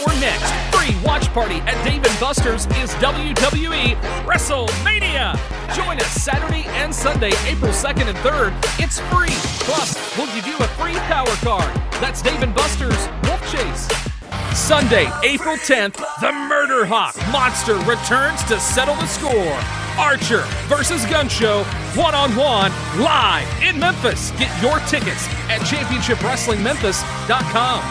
Our next free watch party at Dave & Buster's is WWE WrestleMania. Join us Saturday and Sunday, April 2nd and 3rd. It's free. Plus, we'll give you a free power card. That's Dave & Buster's Wolf Chase. Sunday, April 10th, the Murder Hawk Monster returns to settle the score. Archer versus Gun Show, one-on-one, live in Memphis. Get your tickets at championshipwrestlingmemphis.com.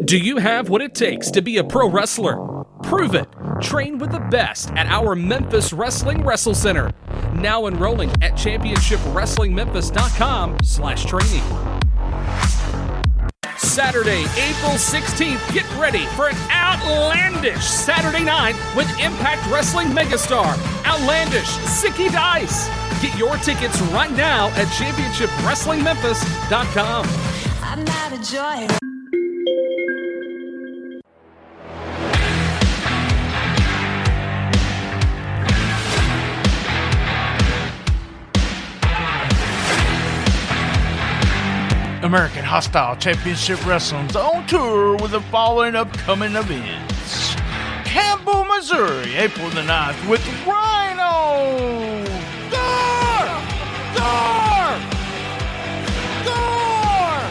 Do you have what it takes to be a pro wrestler? Prove it. Train with the best at our Memphis Wrestling Wrestle Center. Now enrolling at championshipwrestlingmemphis.com/training. Saturday, April 16th, get ready for an outlandish Saturday night with Impact Wrestling megastar, Outlandish Sicky Dice. Get your tickets right now at championshipwrestlingmemphis.com. I'm not a joy. American Hostile Championship Wrestling's on tour with the following upcoming events. Campbell, Missouri, April the 9th with Rhino! Gore! Gore! Gore!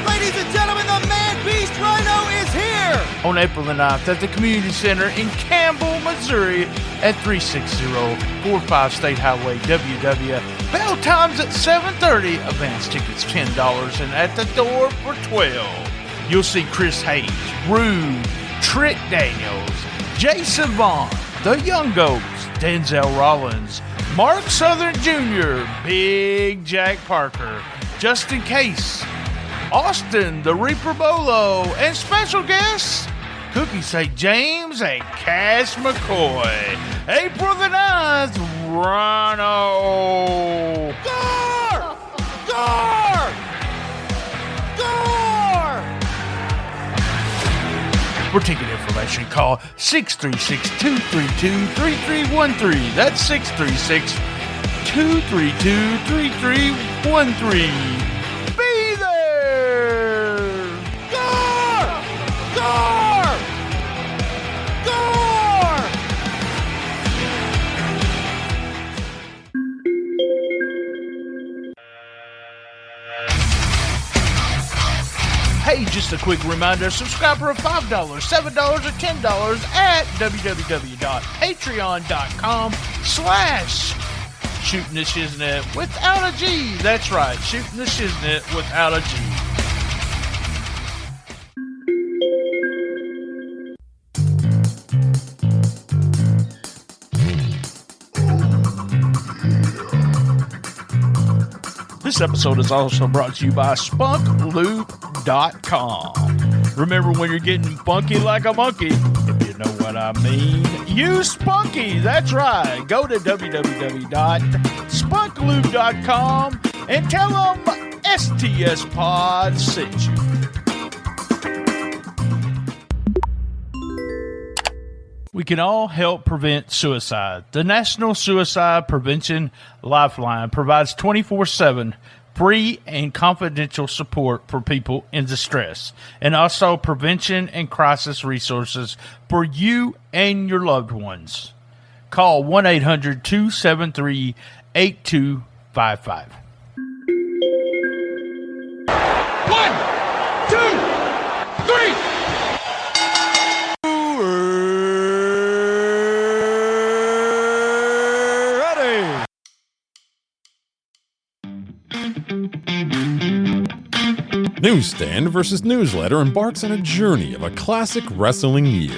Ladies and gentlemen, the man-beast Rhino is here! On April the 9th at the Community Center in Campbell, Missouri at 36045 State Highway, WW. Bell times at 7:30. Advance tickets $10 and at the door for $12. You'll see Chris Hayes, Rude, Trick Daniels, Jason Vaughn, The Young Goats, Denzel Rollins, Mark Southern Jr., Big Jack Parker, Justin Case, Austin the Reaper Bolo, and special guests Cookie St. James and Cass McCoy. April the 9th, Rhino. Gore! Gore! Gore! For ticket information, call 636-232-3313. That's 636-232-3313. Be there! Gore! Gore! Hey, just a quick reminder, subscribe for $5, $7, or $10 at www.patreon.com/Shooting the Shiznit without a G. That's right, Shooting the Shiznit without a G. This episode is also brought to you by SpunkLube.com. Remember, when you're getting funky like a monkey, if you know what I mean, use Spunky. That's right. Go to www.spunklube.com and tell them STS Pod sent you. We can all help prevent suicide. The National Suicide Prevention Lifeline provides 24/7 free and confidential support for people in distress, and also prevention and crisis resources for you and your loved ones. Call 1-800-273-8255. 1, 2, 3. Newsstand versus Newsletter embarks on a journey of a classic wrestling year.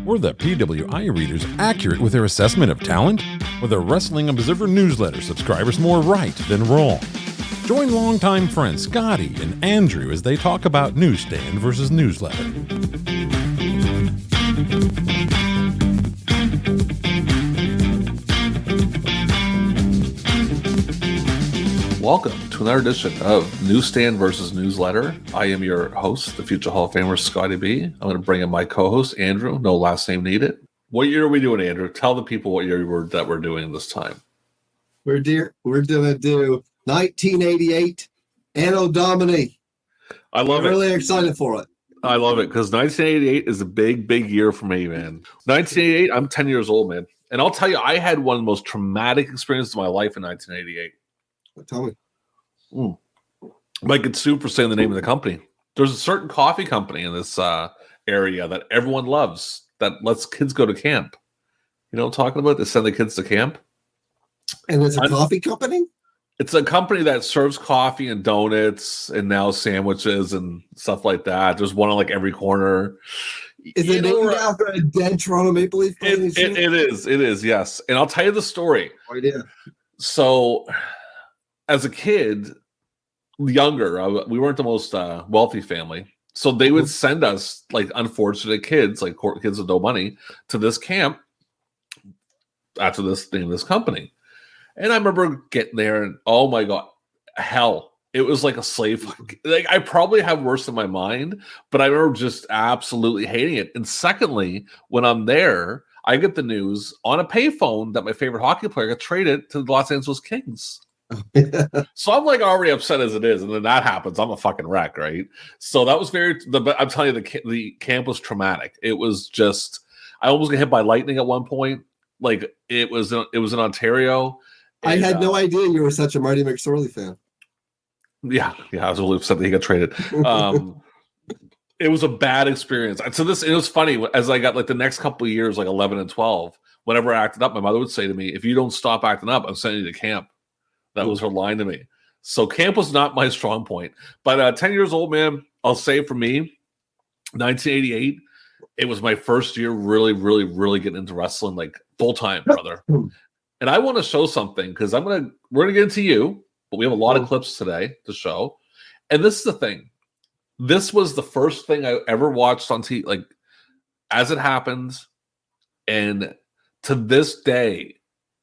Were the PWI readers accurate with their assessment of talent? Were the Wrestling Observer newsletter subscribers more right than wrong? Join longtime friends Scotty and Andrew as they talk about Newsstand versus Newsletter. Welcome to another edition of Newsstand versus Newsletter. I am your host, the future Hall of Famer, Scotty B. I'm going to bring in my co-host, Andrew. No last name needed. What year are we doing, Andrew? Tell the people what year that we're doing this time. We're going to do 1988 Anno Domini I love it. Really excited for it. I love it because 1988 is a big, big year for me, man. 1988, I'm 10 years old, man. And I'll tell you, I had one of the most traumatic experiences of my life in 1988. Tell me. Might get sued for saying the name of the company. There's a certain coffee company in this area that everyone loves that lets kids go to camp. You know what I'm talking about? They send the kids to camp. And it's a coffee company? It's a company that serves coffee and donuts and now sandwiches and stuff like that. There's one on like every corner. Is it named after a dead Toronto Maple Leaf? It is, yes. And I'll tell you the story. Oh, yeah. So, as a kid, younger, we weren't the most wealthy family. So they would send us like unfortunate kids, like kids with no money, to this camp after this name of this company. And I remember getting there and oh my God, hell. It was like a slave. Like I probably have worse in my mind, but I remember just absolutely hating it. And secondly, when I'm there, I get the news on a payphone that my favorite hockey player got traded to the Los Angeles Kings. So I'm like already upset as it is, and then that happens. I'm a fucking wreck, right? So that was I'm telling you, the camp was traumatic. It was just I almost got hit by lightning at one point. Like it was in Ontario. I had no idea you were such a Marty McSorley fan. Yeah, I was really upset that he got traded. It was a bad experience. So it was funny as I got like the next couple of years, like 11 and 12. Whenever I acted up, my mother would say to me, "If you don't stop acting up, I'm sending you to camp." That was her line to me. So camp was not my strong point. But 10 years old, man, I'll say for me, 1988, it was my first year really, really, really getting into wrestling like full time, brother. And I want to show something because we're gonna get into you, but we have a lot of clips today to show. And this is the thing. This was the first thing I ever watched on TV, like as it happened. And to this day,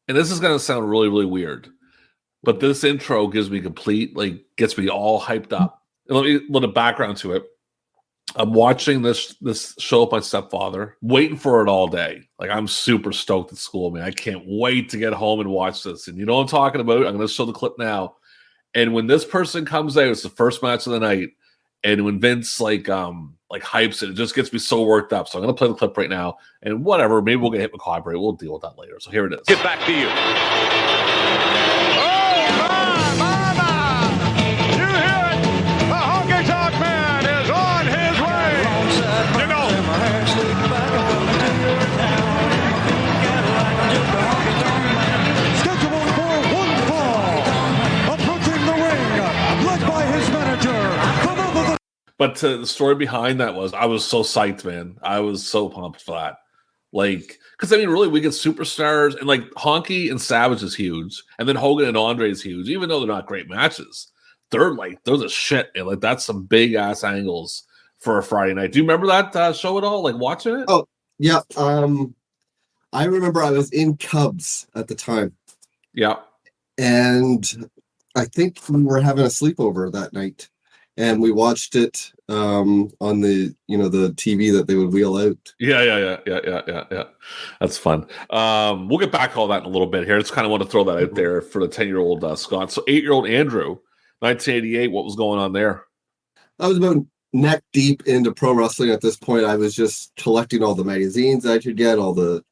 and this is gonna sound really, really weird. But this intro gives me gets me all hyped up. And let me put a background to it. I'm watching this show with my stepfather, waiting for it all day. Like I'm super stoked at school, man. I can't wait to get home and watch this. And you know what I'm talking about? I'm going to show the clip now. And when this person comes out, it's the first match of the night. And when Vince hypes it just gets me so worked up. So I'm going to play the clip right now. And whatever, maybe we'll get hit with copyright. We'll deal with that later. So here it is. Get back to you. But the story behind that was I was so psyched, man. I was so pumped for that. Like, because I mean, really, we get superstars and like Honky and Savage is huge, and then Hogan and Andre is huge, even though they're not great matches. They're the shit. And like that's some big ass angles for a Friday night. Do you remember that show at all? Like watching it? Oh yeah. I remember I was in Cubs at the time. Yeah. And I think we were having a sleepover that night. And we watched it on the the TV that they would wheel out. Yeah. That's fun. We'll get back to all that in a little bit here. I just kind of want to throw that out there for the 10-year-old Scott. So 8-year-old Andrew, 1988. What was going on there? I was about neck deep into pro wrestling at this point. I was just collecting all the magazines I could get, all the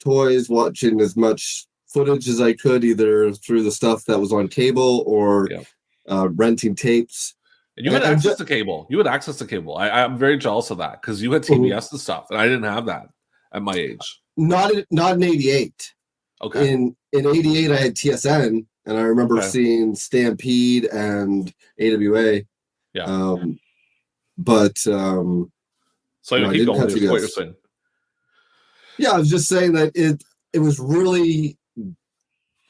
toys, watching as much footage as I could, either through the stuff that was on cable or renting tapes. And you had access to cable. I'm very jealous of that because you had TBS and stuff, and I didn't have that at my age. Not in 88. Okay. In 88, I had TSN, and I remember seeing Stampede and AWA. Yeah. So keep going. What you're saying. Yeah, I was just saying that it was really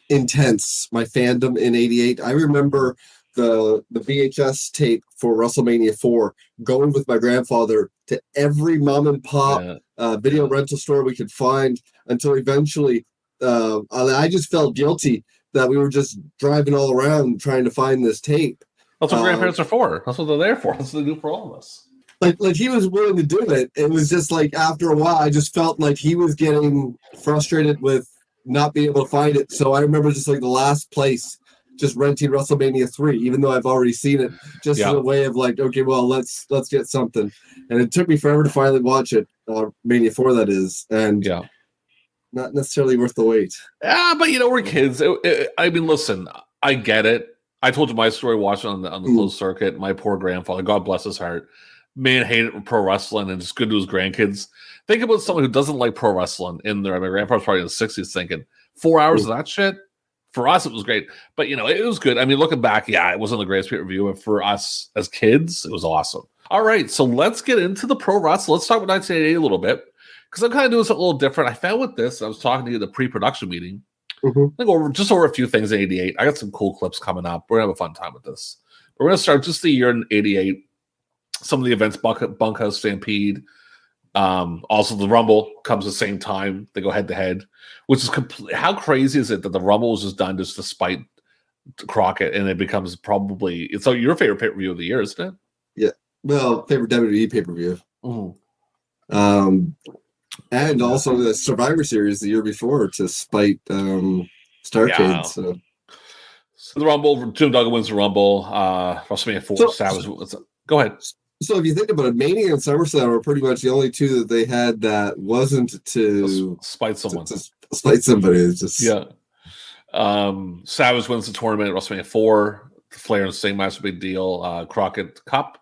intense, my fandom in 88. I remember the VHS tape for WrestleMania 4 going with my grandfather to every mom and pop video rental store we could find until eventually I just felt guilty that we were just driving all around trying to find this tape. That's what grandparents are for. That's what they're there for. That's what they do for all of us. Like he was willing to do it. It was just like after a while, I just felt like he was getting frustrated with not being able to find it. So I remember just like the last place just renting WrestleMania 3, even though I've already seen it, just as a way of like, okay, well, let's get something. And it took me forever to finally watch it, Mania 4 that is, and not necessarily worth the wait. Yeah, but we're kids. I mean, listen, I get it. I told you my story watching on the closed circuit. My poor grandfather, God bless his heart, man, hated pro wrestling and just good to his grandkids. Think about someone who doesn't like pro wrestling in there. My grandfather's probably in the 60s thinking 4 hours of that shit. For us, it was great. But, it was good. I mean, looking back, it wasn't the greatest pay-per-view. But for us as kids, it was awesome. All right, so let's get into the pro wrestling. Let's talk about 1988 a little bit. Because I'm kind of doing something a little different. I found with this, I was talking to you at the pre-production meeting. I think over a few things in 88. I got some cool clips coming up. We're going to have a fun time with this. We're going to start just the year in 88. Some of the events, Bunkhouse Stampede. Also, the Rumble comes at the same time. They go head-to-head. Which is how crazy is it that the Rumble was just done just to spite Crockett, and it becomes probably it's your favorite pay-per-view of the year, isn't it? Yeah. Well, favorite WWE pay-per-view. And also the Survivor Series the year before to spite Starrcade. So the Rumble, Jim Duggan wins the Rumble. WrestleMania 4, Savage. Go ahead. So if you think about it, Mania and SummerSlam were pretty much the only two that they had that wasn't to spite someone. To spite somebody. It's just Savage wins the tournament at WrestleMania 4. Flair and Sting match, big deal. Crockett Cup.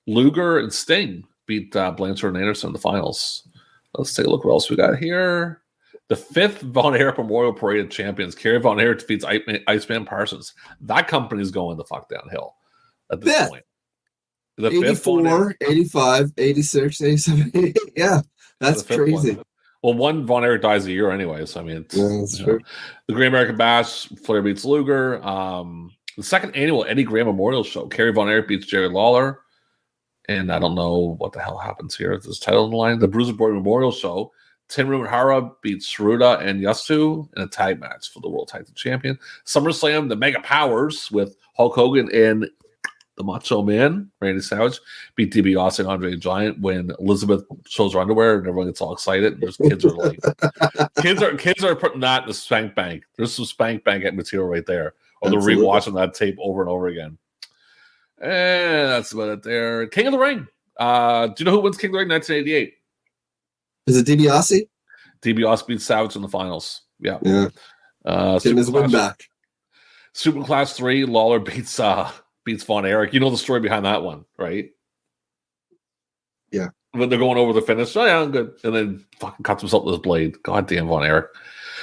Luger and Sting beat Blanchard and Anderson in the finals. Let's take a look what else we got here. The 5th Von Erich Memorial Parade of Champions. Kerry Von Erich defeats Iceman Parsons. That company's going the fuck downhill at this point. The 84, 85, 86, 87, 88. Yeah, that's crazy. One. Well, one Von Erich dies a year anyway, so I mean, it's true. The Great American Bash, Flair beats Luger. The 2nd annual Eddie Graham Memorial Show, Kerry Von Erich beats Jerry Lawler. And I don't know what the hell happens here. There's a title on the line. The Bruiser Boy Memorial Show, Tenryu Hara beats Saruda and Yasu in a tag match for the World Tag Team Champion. SummerSlam, the Mega Powers with Hulk Hogan and the Macho Man, Randy Savage, beat DiBiase and Andre the Giant when Elizabeth shows her underwear and everyone gets all excited. And there's kids are like, kids are putting that in the spank bank. There's some spank bank material right there. Or they're rewatching that tape over and over again. And that's about it there. King of the Ring. Do you know who wins King of the Ring 1988? Is it DiBiase? DiBiase beats Savage in the finals. Yeah. Getting his win back. Super Class 3, Lawler beats Von Erich. You know the story behind that one, right? Yeah. When they're going over the finish, I'm good. And then fucking cuts himself with his blade. Goddamn Von Erich.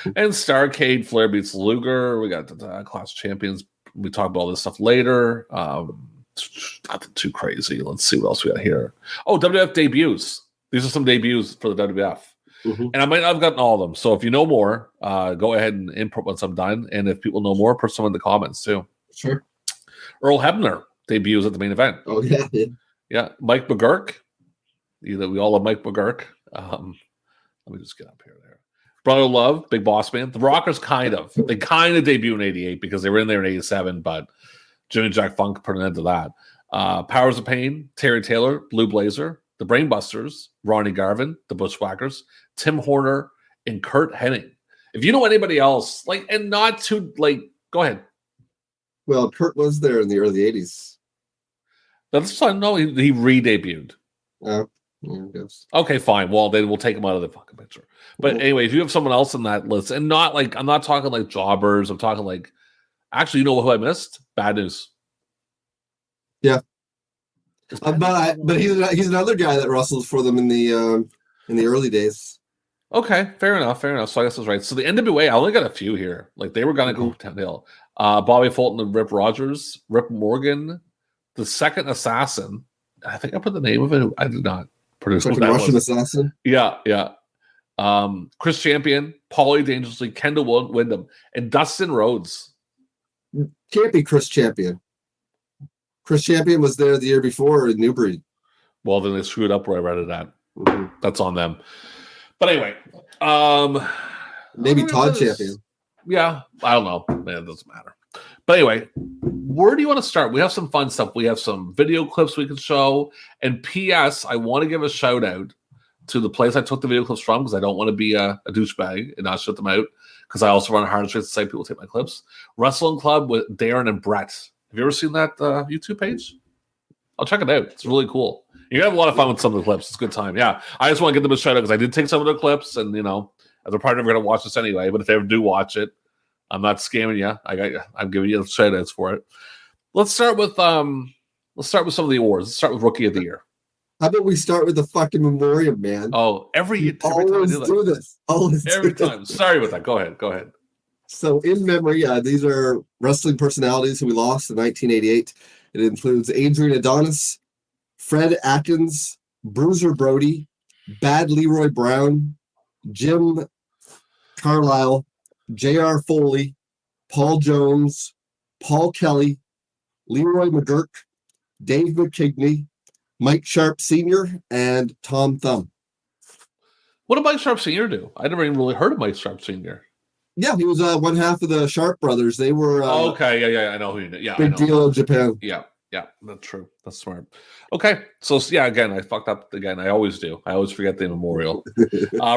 And Starrcade, Flair beats Luger. We got the class champions. We talk about all this stuff later. Nothing too crazy. Let's see what else we got here. Oh, WWF debuts. These are some debuts for the WWF. And I might not have gotten all of them. So if you know more, go ahead and input once I'm done. And if people know more, put some in the comments too. Sure. Earl Hebner debuts at the main event. Oh, yeah. Yeah. Mike McGurk. We all love Mike McGurk. Let me just get up here. Brother Love, Big Boss Man. The Rockers they kind of debut in 88 because they were in there in 87, but Jimmy Jack Funk put an end to that. Powers of Pain, Terry Taylor, Blue Blazer, the Brainbusters, Ronnie Garvin, the Bushwhackers, Tim Horner, and Kurt Hennig. If you know anybody else, and not too, go ahead. Well, Kurt was there in the early 80s. That's fine. No, he re-debuted. Oh, yeah, I guess. Okay, fine. Well, then we'll take him out of the fucking picture. But anyway, if you have someone else in that list, and not I'm not talking jobbers. I'm talking actually, you know who I missed? Bad News. Yeah. But he's another guy that wrestles for them in the early days. Okay, fair enough. So I guess that's right. So the NWA, I only got a few here. They were gonna go downhill. Bobby Fulton and Rip Rogers, Rip Morgan, the Second Assassin. I think I put the name of it. I did not produce like a Russian assassin. Yeah. Chris Champion, Paulie Dangerously, Kendall Windham, and Dustin Rhodes. Can't be Chris Champion. Chris Champion was there the year before in Newbury. Well, then they screwed up where I read it at. That's on them. But anyway, maybe Todd Champion. Yeah, I don't know. Man, it doesn't matter. But anyway, where do you want to start? We have some fun stuff. We have some video clips we can show. And P.S., I want to give a shout out to the place I took the video clips from because I don't want to be a douchebag and not shut them out because I also run a hard trade site. People take my clips. Wrestling Club with Darren and Brett. Have you ever seen that YouTube page? I'll check it out. It's really cool. You have a lot of fun with some of the clips. It's a good time. Yeah, I just want to give them a shout out because I did take some of the clips, and as a partner, we're going to watch this anyway. But if they ever do watch it, I'm not scamming you. I'm giving you the shout outs for it. Let's start with some of the awards. Let's start with Rookie of the Year. How about we start with the fucking memoriam, man? Oh, every time we do this. Every time. Sorry about that. Go ahead. So in memory, these are wrestling personalities who we lost in 1988. It includes Adrian Adonis, Fred Atkins, Bruiser Brody, Bad Leroy Brown, Jim Carlisle, J.R. Foley, Paul Jones, Paul Kelly, Leroy McGurk, Dave McKigney, Mike Sharp Sr., and Tom Thumb. What did Mike Sharp Sr. do? I never even really heard of Mike Sharp Sr. Yeah, he was one half of the Sharp brothers. They were okay. Yeah, I know who you know. Yeah, big deal in Japan. Yeah, that's true. That's smart. Okay, so again, I fucked up again. I always do. I always forget the memorial.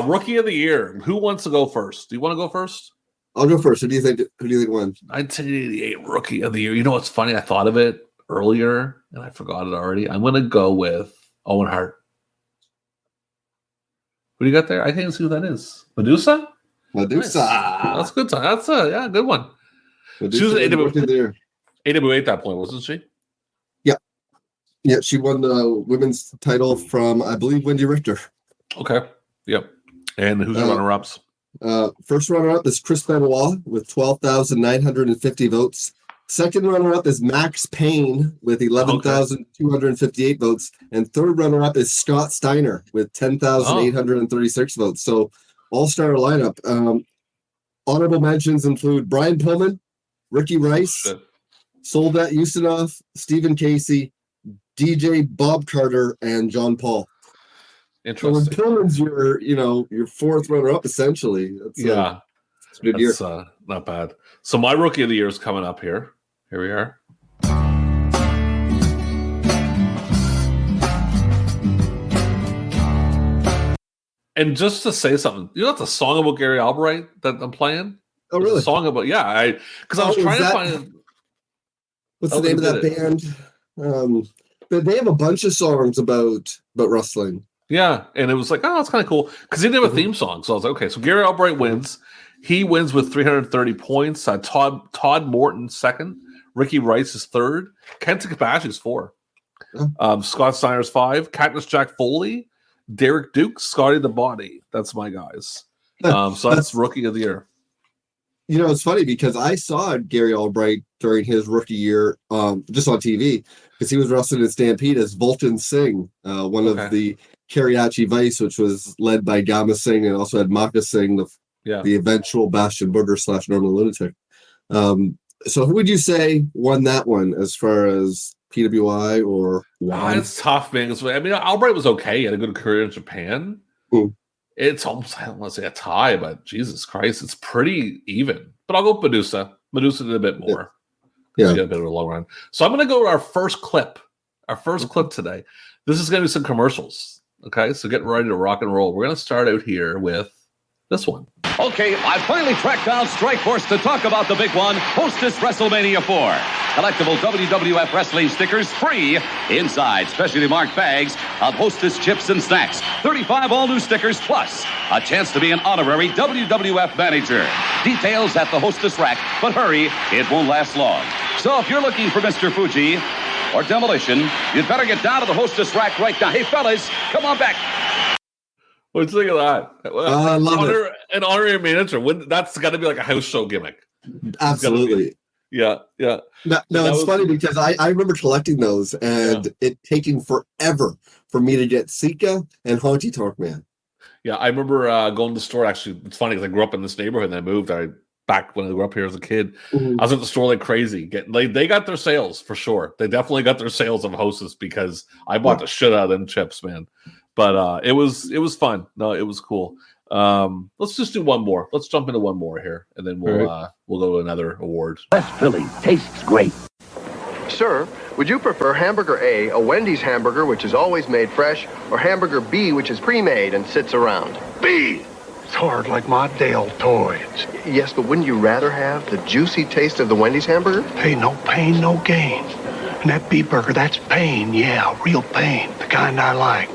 Rookie of the Year. Who wants to go first? Do you want to go first? I'll go first. Who do you think won? 1988 Rookie of the Year. You know what's funny? I thought of it earlier and I forgot it already. I'm going to go with Owen Hart. What do you got there? I can't see who that is. Medusa. Nice. That's a good time. That's a good one. She was an AWA at that point, wasn't she? Yeah, she won the women's title from, I believe, Wendy Richter. Okay. Yep. And who's the runner-ups? First runner-up is Chris Benoit with 12,950 votes. Second runner-up is Max Payne with 11,258 votes. And third runner-up is Scott Steiner with 10,836 votes. So all-star lineup. Honorable mentions include Brian Pillman, Ricky Rice, Soldat Ustinov, Stephen Casey, DJ Bob Carter, and John Paul. Interesting. So when Pillman's your fourth runner-up, essentially. It's a good year. Not bad. So my Rookie of the Year is coming up here. Here we are. And just to say something, you know that's a song about Gary Albright that I'm playing? Oh, really? It's a song about, because I was trying to find... What's the name of that band? They have a bunch of songs about wrestling. Yeah, and it was like, it's kind of cool because he didn't have a theme song. So I was like, okay, so Gary Albright wins. He wins with 330 points. Todd Morton second. Ricky Rice is third. Kenta Kobashi is 4. Scott Steiner's 5. Cactus Jack Foley, Derek Duke, Scotty the Body. That's my guys. So that's Rookie of the Year. You know, it's funny because I saw Gary Albright during his rookie year just on TV because he was wrestling in Stampede as Vulcan Singh, one of the Kariachi Vice, which was led by Gama Singh and also had Maka Singh, the eventual Bastion Booger / Norman Lunatic. So who would you say won that one as far as PWI or WAN? It's tough, man. I mean, Albright was okay. He had a good career in Japan. It's almost, I don't want to say a tie, but Jesus Christ, it's pretty even. But I'll go with Medusa. Medusa did a bit more. Yeah. She had a bit of a long run. So I'm going to go with our first clip. Our first clip today. This is going to be some commercials. Okay, so get ready to rock and roll. We're going to start out here with this one. Okay, I finally tracked down Strikeforce to talk about the big one, Hostess WrestleMania 4. Collectible WWF wrestling stickers free inside specially marked bags of Hostess chips and snacks. 35 all-new stickers plus a chance to be an honorary WWF manager. Details at the Hostess rack, but hurry, it won't last long. So if you're looking for Mr. Fuji or Demolition, you'd better get down to the Hostess rack right now. Hey, fellas, come on back. What do you think of that? I love it. An honorary manager. That's got to be like a house show gimmick. Absolutely. Yeah. No, it's funny because I remember collecting those and it taking forever for me to get Sika and Honky Tonk Man. Yeah, I remember going to the store. Actually, it's funny because I grew up in this neighborhood and I moved. Back when I grew up here as a kid, I was at the store like crazy. They got their sales for sure. They definitely got their sales of Hostess because I bought the shit out of them chips, man. But it was fun. No, it was cool. Let's just do one more. Let's jump into one more here, and then we'll go to another award. West Philly tastes great. Sir, would you prefer hamburger A, a Wendy's hamburger, which is always made fresh, or hamburger B, which is pre-made and sits around? B! It's hard like my deltoids. Yes, but wouldn't you rather have the juicy taste of the Wendy's hamburger? Hey, no pain, no gain. And that B burger, that's pain, yeah, real pain, the kind I like.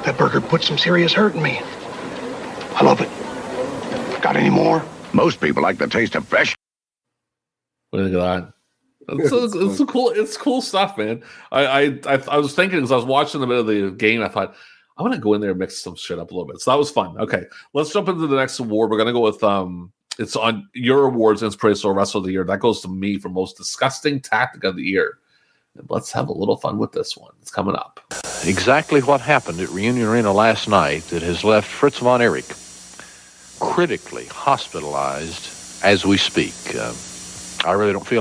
That burger put some serious hurt in me. I love it. Got any more? Most people like the taste of fresh. What do you think of that? It's cool stuff, man. I was thinking as I was watching a bit of the game, I thought I'm gonna go in there and mix some shit up a little bit. So that was fun. Okay, let's jump into the next award. We're gonna go with it's on your awards, Inspirational Wrestler of the Year. That goes to me for most disgusting tactic of the year. And let's have a little fun with this one. It's coming up. Exactly what happened at Reunion Arena last night that has left Fritz von Erich critically hospitalized as we speak. I really don't feel.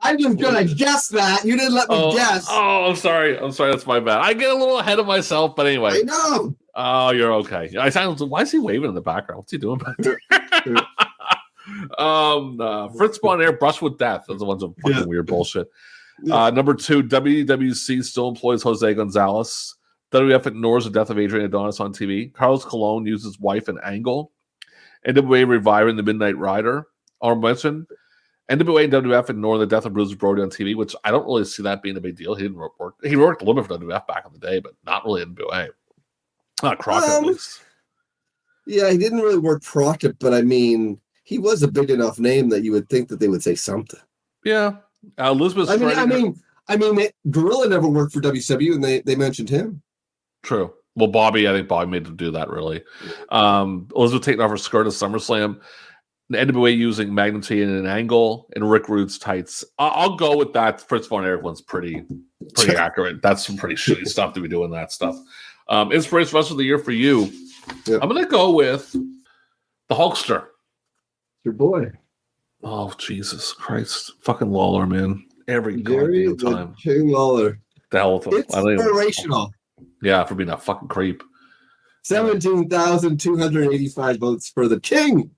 I was gonna guess that. You didn't let me guess. Oh, I'm sorry. That's my bad. I get a little ahead of myself, but anyway. I know. Oh, you're okay. Why is he waving in the background? What's he doing back there? Fritz von Erich, Brush with Death. Those are the ones of fucking weird bullshit. Number 2, WWC still employs Jose Gonzalez. WWF ignores the death of Adrian Adonis on TV. Carlos Colon uses wife and Angle. NWA reviving the Midnight Rider. Honorable mention. NWA and WWF ignore the death of Bruiser Brody on TV, which I don't really see that being a big deal. He didn't work. He worked a little bit for WWF back in the day, but not really NWA. Not Crockett, at least. Yeah, he didn't really work Crockett, but I mean, he was a big enough name that you would think that they would say something. Yeah, Elizabeth. I mean, Gorilla never worked for WCW, and they mentioned him. True. Well, I think Bobby made him do that. Really. Elizabeth taking off her skirt at SummerSlam. NWA using Magnum in an Angle, and Rick Rude's tights. I'll go with that. Fritz von Erich one's pretty accurate. That's some pretty shitty stuff to be doing that stuff. Inspirational Wrestler of the Year for you. Yep. I'm going to go with the Hulkster. Your boy. Oh, Jesus Christ. Fucking Lawler, man. Every goddamn time. King Lawler. The hell with him. Inspirational. Yeah, for being a fucking creep. 17,285 votes for the King.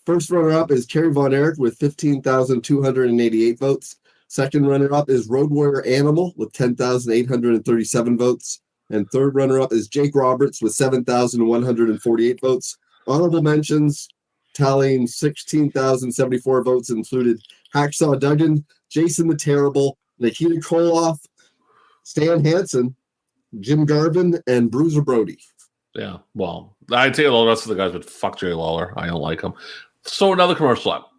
First runner-up is Kerry Von Erich with 15,288 votes. Second runner-up is Road Warrior Animal with 10,837 votes. And third runner-up is Jake Roberts with 7,148 votes. Honorable mentions tallying 16,074 votes included Hacksaw Duggan, Jason the Terrible, Nikita Koloff, Stan Hansen, Jim Garvin, and Bruiser Brody. Yeah, well, I'd say all the rest of the guys would fuck Jerry Lawler. I don't like him. So another commercial up.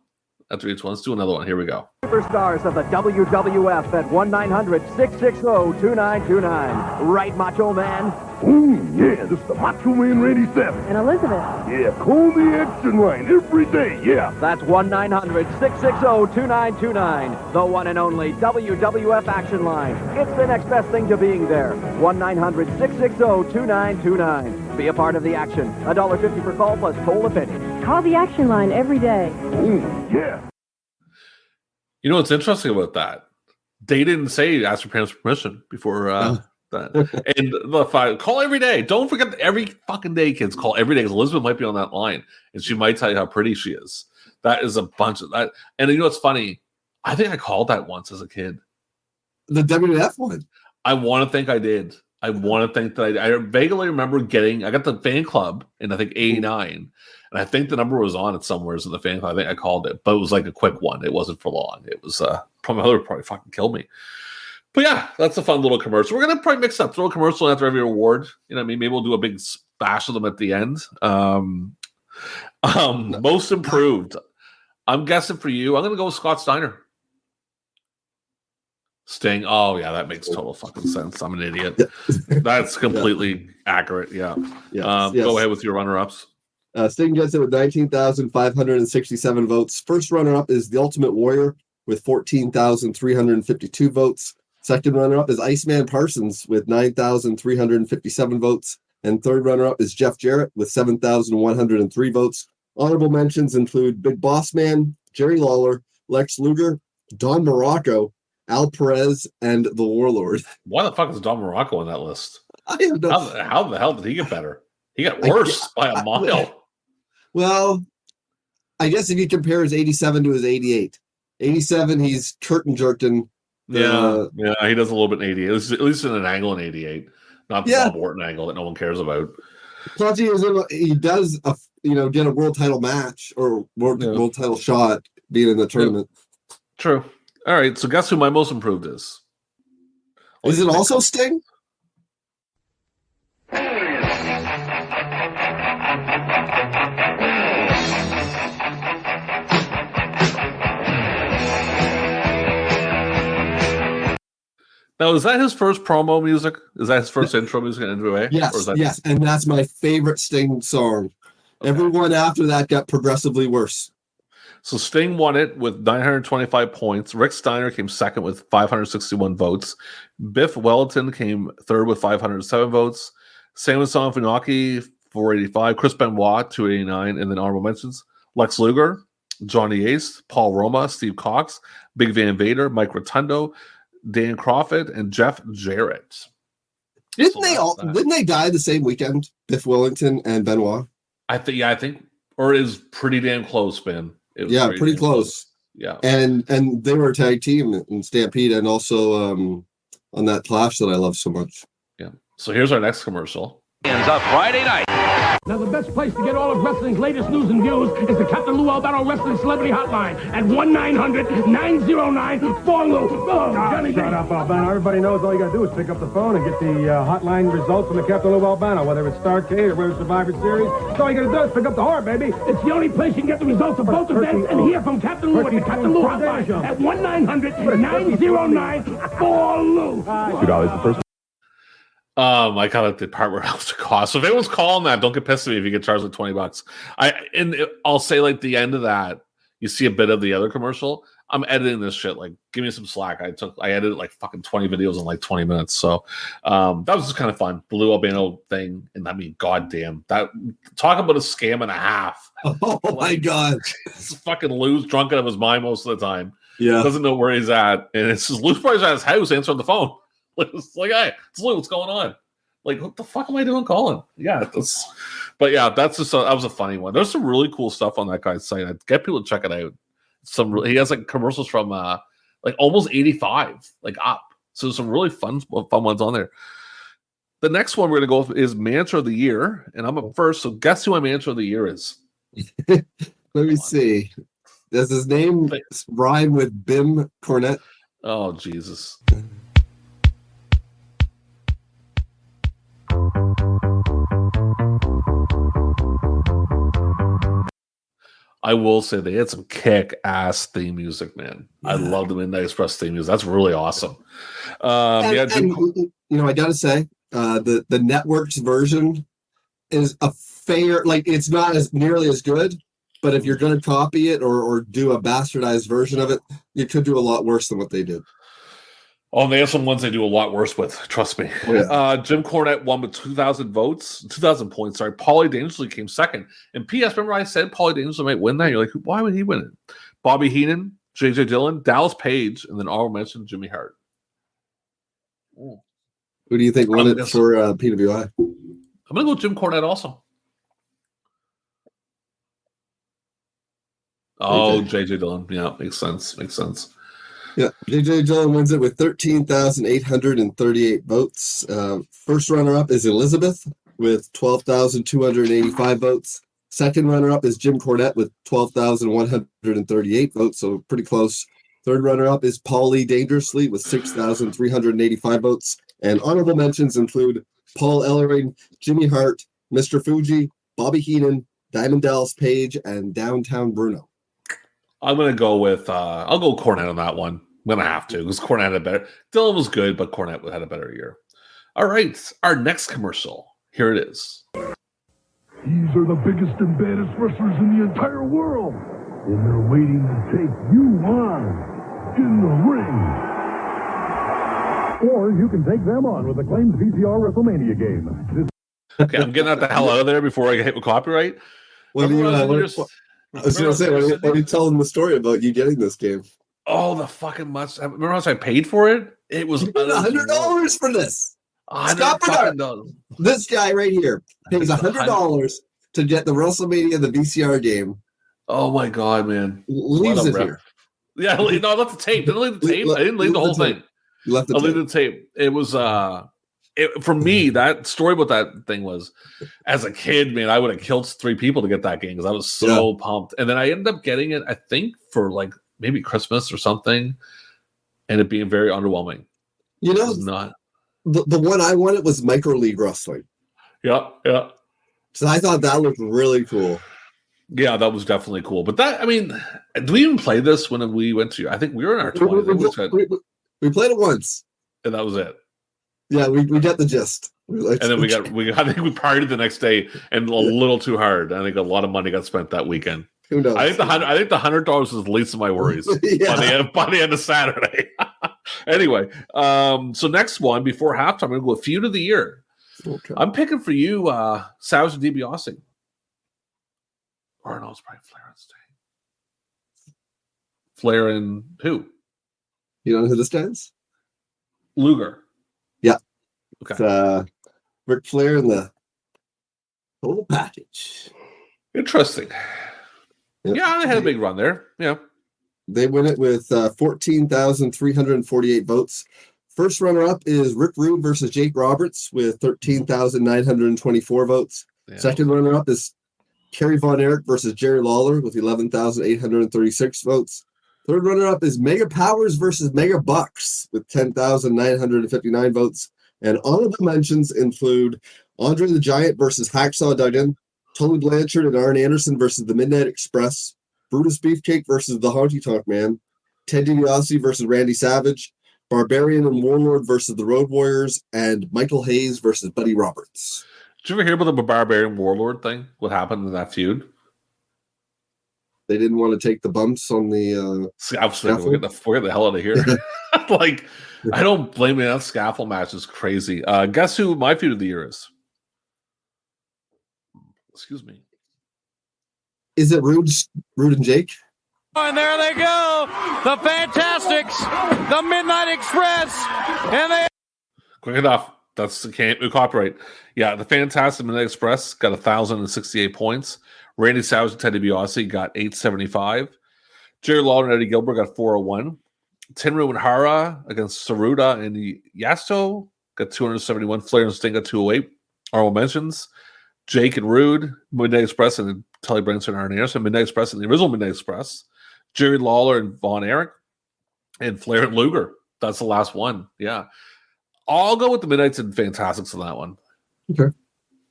After each one, let's do another one. Here we go. Superstars of the WWF at 1-900-660-2929. Right, Macho Man? Yeah, this is the Macho Man Randy Savage. And Elizabeth. Yeah, call the action line every day, yeah. That's 1-900-660-2929. The one and only WWF action line. It's the next best thing to being there. 1-900-660-2929. Be a part of the action. $1.50 per call plus toll a penny. Call the action line every day. Yeah. You know what's interesting about that? They didn't say ask your parents' permission before that. And call every day. Don't forget that every fucking day, kids. Call every day because Elizabeth might be on that line and she might tell you how pretty she is. That is a bunch of that. And you know what's funny? I think I called that once as a kid. The WWF one. I want to think I did. I want to think that I vaguely remember I got the fan club in I think 89. And I think the number was on it somewhere in the fan club. I think I called it, but it was like a quick one. It wasn't for long. It was probably fucking killed me. But yeah, that's a fun little commercial. We're gonna probably mix up, throw a commercial after every award. You know what I mean? Maybe we'll do a big splash of them at the end. Most improved. I'm guessing for you, I'm gonna go with Scott Steiner. Sting. Oh yeah, that makes total fucking sense. I'm an idiot. That's completely accurate. Yeah. Yes. Go ahead with your runner-ups. Sting gets it with 19,567 votes. First runner-up is The Ultimate Warrior with 14,352 votes. Second runner-up is Iceman Parsons with 9,357 votes. And third runner-up is Jeff Jarrett with 7,103 votes. Honorable mentions include Big Boss Man, Jerry Lawler, Lex Luger, Don Morocco, Al Perez, and The Warlord. Why the fuck is Don Morocco on that list? I have no... How the hell did he get better? He got worse by a mile. Well, I guess if you compare his 87 to his 88. 87, he's curtain jerking. He does a little bit in 88. At least in an angle in 88, not the Bob Orton angle that no one cares about. Plus, he does get a world title match or world title shot being in the tournament. True. All right, so guess who my most improved is? Is it also Sting? Now, is that his first promo music? Is that his first intro music in NWA? Yes, and that's my favorite Sting song. Okay. Everyone after that got progressively worse. So Sting won it with 925 points. Rick Steiner came second with 561 votes. Biff Wellington came third with 507 votes. Simon Funaki, 485. Chris Benoit, 289. And then honorable mentions, Lex Luger, Johnny Ace, Paul Roma, Steve Cox, Big Van Vader, Mike Rotundo, Dan Crawford, and Jeff Jarrett. Didn't they die the same weekend? Biff Wellington and Benoit? I think, or it is pretty damn close, man. Pretty close. Yeah. And they were a tag team in Stampede and also on that Clash that I love so much. Yeah. So here's our next commercial. Ends up Friday night. Now, the best place to get all of wrestling's latest news and views is the Captain Lou Albano Wrestling Celebrity Hotline at 1-900-909-4LOU. Shut up, Albano. Everybody knows all you got to do is pick up the phone and get the hotline results from the Captain Lou Albano, whether it's Starrcade or whether it's Survivor Series. That's all you got to do is pick up the horn, baby. It's the only place you can get the results of both events and hear from Captain Lou at the Captain Lou Hotline at 1-900-909-4LOU. $2 the first. I kind of like the part where it was the cost. So if anyone's calling that, don't get pissed at me if you get charged like $20. I'll say like the end of that, you see a bit of the other commercial. I'm editing this shit. Like, give me some slack. I edited like fucking 20 videos in like 20 minutes. So that was just kind of fun. The Lou Albano thing. And I mean, goddamn, that talk about a scam and a half. Oh my God. This fucking Lou's drunk out of his mind most of the time. Yeah. Doesn't know where he's at. And it's just Lou's probably at his house answering the phone. It's like, hey, it's Lou, what's going on? Like, what the fuck am I doing calling? Yeah, that was a funny one. There's some really cool stuff on that guy's site. I'd get people to check it out. He has like commercials from like almost 85, like up. So there's some really fun ones on there. The next one we're gonna go with is Mantra of the Year, and I'm up first. So guess who my Mantra of the Year is? Let me see. Does his name rhyme with Bim Cornette? Oh Jesus. I will say they had some kick-ass theme music, man. Yeah. I love the Midnight Express theme music. That's really awesome. I gotta say, the network's version is a fair, like, it's not as nearly as good, but if you're going to copy it or do a bastardized version of it, you could do a lot worse than what they did. Oh, and they have some ones they do a lot worse with. Trust me. Oh, yeah. Jim Cornette won with 2,000 points. Sorry, Paulie Dangerously came second. And P.S. Remember I said Paulie Dangerously might win that? You're like, why would he win it? Bobby Heenan, J.J. Dillon, Dallas Page, and then all mentioned Jimmy Hart. Who do you think won it for PWI? I'm gonna go with Jim Cornette also. Oh, J.J. Dillon. Yeah, makes sense. Yeah, J.J. Dillon wins it with 13,838 votes. First runner-up is Elizabeth with 12,285 votes. Second runner-up is Jim Cornette with 12,138 votes, so pretty close. Third runner-up is Paulie Dangerously with 6,385 votes. And honorable mentions include Paul Ellering, Jimmy Hart, Mr. Fuji, Bobby Heenan, Diamond Dallas Page, and Downtown Bruno. I'm going to go with, I'll go Cornette on that one. I'm going to have to, because Cornette had a better, Dillon was good, but Cornette had a better year. All right, our next commercial. Here it is. These are the biggest and baddest wrestlers in the entire world, and they're waiting to take you on in the ring. Or you can take them on with the Claims VCR WrestleMania game. Okay, I'm getting the hell out of there before I get hit with copyright. I was going to say, why don't you tell them the story about you getting this game? Oh, the fucking much. Remember how much I paid for it? It was $100 for this. Stop it. This guy right here pays $100 to get the WrestleMania, the VCR game. Oh my God, man. Leaves it here. Yeah, no, I left the tape. Didn't leave the tape. I didn't leave the whole thing. You left the I tape. leave the tape. It was for me, that story about that thing was, as a kid, man, I would have killed 3 people to get that game because I was so pumped. And then I ended up getting it, I think, for like maybe Christmas or something, and it being very underwhelming. You know, not the one I wanted was Micro League Wrestling. Yeah. So I thought that looked really cool. Yeah, that was definitely cool. But that, I mean, do we even play this when we went to? I think we were in our 20s. We played it once, and that was it. Yeah, we got the gist. And then we got I think we partied the next day and a little too hard. I think a lot of money got spent that weekend. Who knows? I think the $100 was the least of my worries by the end of Saturday. Anyway, so next one before halftime, I'm gonna go with feud of the year. Okay. I'm picking for you, Savage and DiBiase. Or no, it's probably Flair on stage. Flair and who? You don't know who this is? Luger. Yeah. Okay. It's, Ric Flair and the whole package. Interesting. Yep. Yeah, they had a big run there. Yeah. They win it with 14,348 votes. First runner-up is Rick Rude versus Jake Roberts with 13,924 votes. Yeah. Second runner-up is Kerry Von Erich versus Jerry Lawler with 11,836 votes. Third runner-up is Mega Powers versus Mega Bucks with 10,959 votes. And honorable mentions include Andre the Giant versus Hacksaw Duggan, Tully Blanchard and Arn Anderson versus the Midnight Express, Brutus Beefcake versus the Honky Tonk Man, Ted DiBiase versus Randy Savage, Barbarian and Warlord versus the Road Warriors, and Michael Hayes versus Buddy Roberts. Did you ever hear about the Barbarian Warlord thing? What happened in that feud? They didn't want to take the bumps on the scaffold. We're getting the hell out of here. Like, I don't blame me. That scaffold match is crazy. Guess who my feud of the year is? Excuse me. Is it Rude and Jake? And there they go, the Fantastics, the Midnight Express, and they. Quick enough. That's the can't copyright. Yeah, the Fantastic Midnight Express got 1,068 points. Randy Savage and Ted DiBiase got 875. Jerry Lawler and Eddie Gilbert got 401. Tenryu and Hara against Saruta and Yasto got 271. Flair and Sting got 208. Honorable mentions: Jake and Rude, Midnight Express, and Tully Blanchard and Arn Anderson. Midnight Express and the original Midnight Express. Jerry Lawler and Von Erich, and Flair and Luger. That's the last one. Yeah. I'll go with the Midnights and Fantastics on that one. Okay.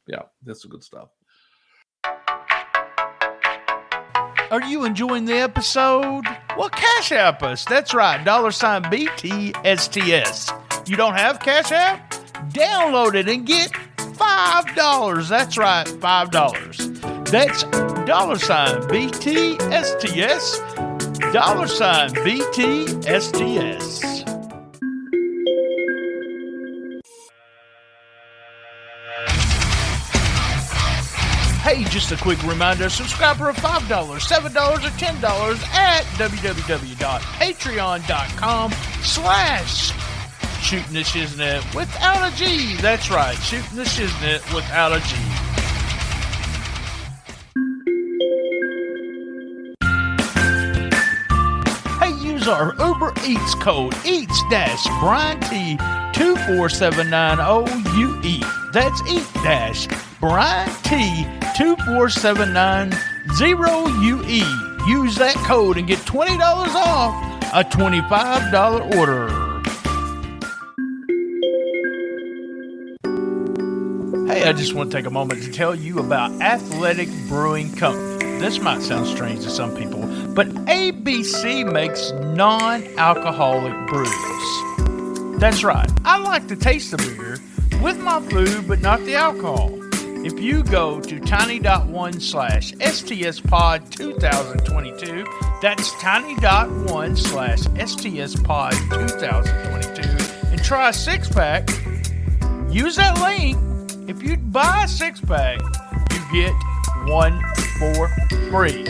Yeah, that's some good stuff. Are you enjoying the episode? Well, Cash App us. That's right, $BTSTS. You don't have Cash App? Download it and get $5. That's right, $5. That's $BTSTS. $BTSTS. Hey, just a quick reminder, subscribe for $5, $7, or $10 at www.patreon.com/Shooting the Shiznit without a G. That's right, Shooting the Shiznit without a G. Hey, use our Uber Eats code EATS-BRIAN-T24790UE. That's EAT-BRIAN-T24790UE. Use that code and get $20 off a $25 order. Hey, I just want to take a moment to tell you about Athletic Brewing Company. This might sound strange to some people, but ABC makes non-alcoholic brews. That's right. I like to taste the beer with my food, but not the alcohol. If you go to tiny.1/STSPod2022, that's tiny.1/STSPod2022, and try a 6-pack, use that link. If you buy a 6-pack, you get one for free.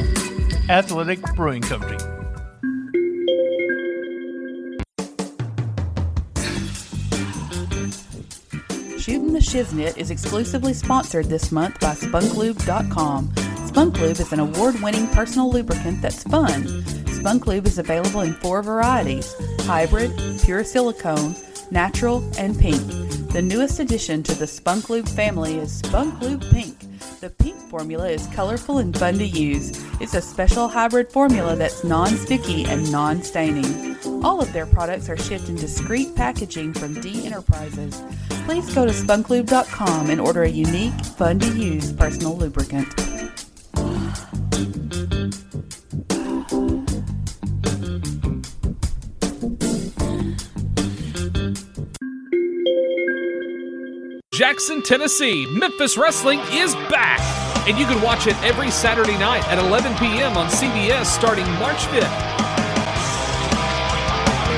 Athletic Brewing Company. Shooting the Shiznit is exclusively sponsored this month by SpunkLube.com. SpunkLube is an award-winning personal lubricant that's fun. Spunk Lube is available in 4 varieties: hybrid, pure silicone, natural, and pink. The newest addition to the Spunk Lube family is Spunk Lube Pink. The pink formula is colorful and fun to use. It's a special hybrid formula that's non-sticky and non-staining. All of their products are shipped in discreet packaging from D Enterprises. Please go to spunklube.com and order a unique, fun-to-use personal lubricant. Jackson, Tennessee, Memphis Wrestling is back, and you can watch it every Saturday night at 11 p.m. on CBS starting March 5th.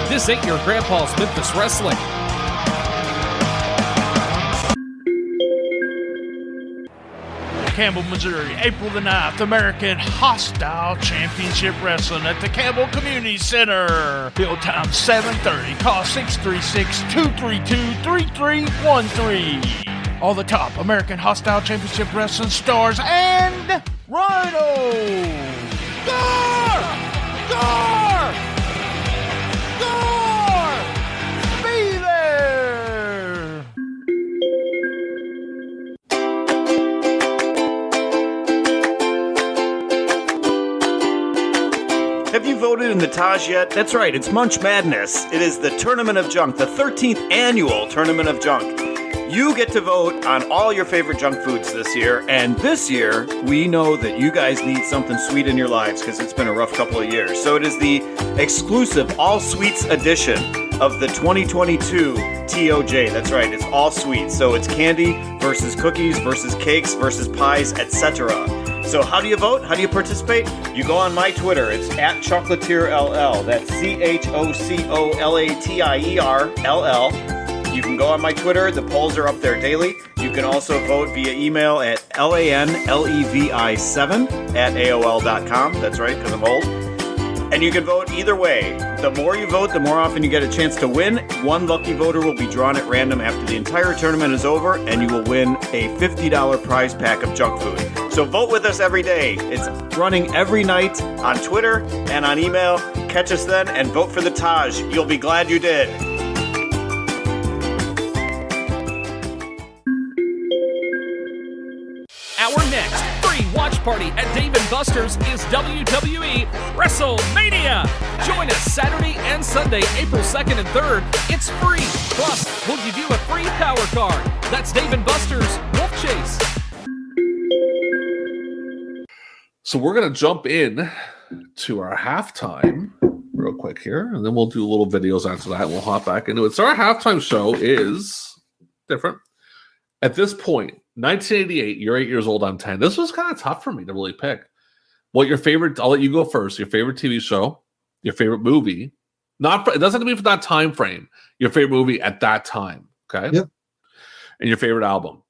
This ain't your grandpa's Memphis Wrestling. Campbell, Missouri, April the 9th, American Hostile Championship Wrestling at the Campbell Community Center. Field time 7:30. Call 636-232-3313. All the top American Hostile Championship Wrestling stars and Rhino. Gar! Gar! Gar! Be there! Have you voted in the Taj yet? That's right, it's Munch Madness. It is the Tournament of Junk, the 13th annual Tournament of Junk. You get to vote on all your favorite junk foods this year, and this year, we know that you guys need something sweet in your lives because it's been a rough couple of years. So it is the exclusive all sweets edition of the 2022 TOJ. That's right, it's all sweets. So it's candy versus cookies versus cakes versus pies, etc. So how do you vote? How do you participate? You go on my Twitter. It's at ChocolatierLL. That's CHOCOLATIERLL. You can go on my Twitter. The polls are up there daily. You can also vote via email at lanlevi7@aol.com. That's right, because I'm old. And you can vote either way. The more you vote, the more often you get a chance to win. One lucky voter will be drawn at random after the entire tournament is over, and you will win a $50 prize pack of junk food. So vote with us every day. It's running every night on Twitter and on email. Catch us then and vote for the Taj. You'll be glad you did. Our next free watch party at Dave & Buster's is WWE WrestleMania. Join us Saturday and Sunday, April 2nd and 3rd. It's free. Plus, we'll give you a free power card. That's Dave & Buster's Wolf Chase. So we're going to jump in to our halftime real quick here, and then we'll do little videos after that, and we'll hop back into it. So our halftime show is different. At this point, 1988, you're 8 years old, I'm 10. This was kind of tough for me to really pick. What your favorite, I'll let you go first. Your favorite TV show, your favorite movie. It doesn't have to be for that time frame. Your favorite movie at that time, okay? Yep. And your favorite album.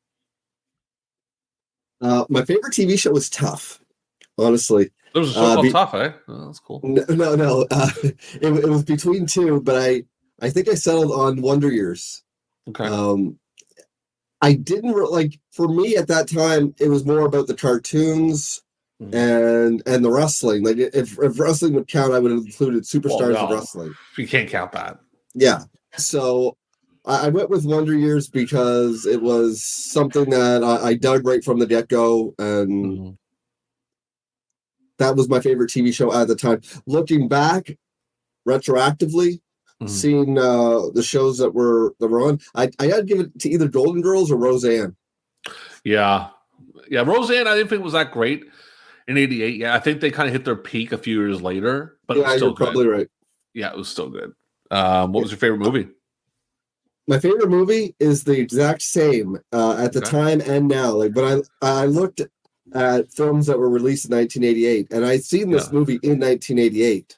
My favorite TV show was Tough, honestly. There was a show called Tough, eh? Oh, that's cool. No. It was between two, but I think I settled on Wonder Years. Okay. I didn't for me at that time, it was more about the cartoons and the wrestling. Like if wrestling would count, I would have included Superstars of Wrestling. You can't count that. Yeah. So I went with Wonder Years because it was something that I dug right from the get-go, and that was my favorite TV show at the time. Looking back, retroactively, seeing the shows that were on, I had to give it to either Golden Girls or Roseanne. Yeah. Roseanne, I didn't think it was that great in '88. Yeah, I think they kind of hit their peak a few years later, but it was still you're probably right. Yeah, it was still good. What was your favorite movie? My favorite movie is the exact same at the time and now. But I looked at films that were released in 1988, and I'd seen this movie in 1988,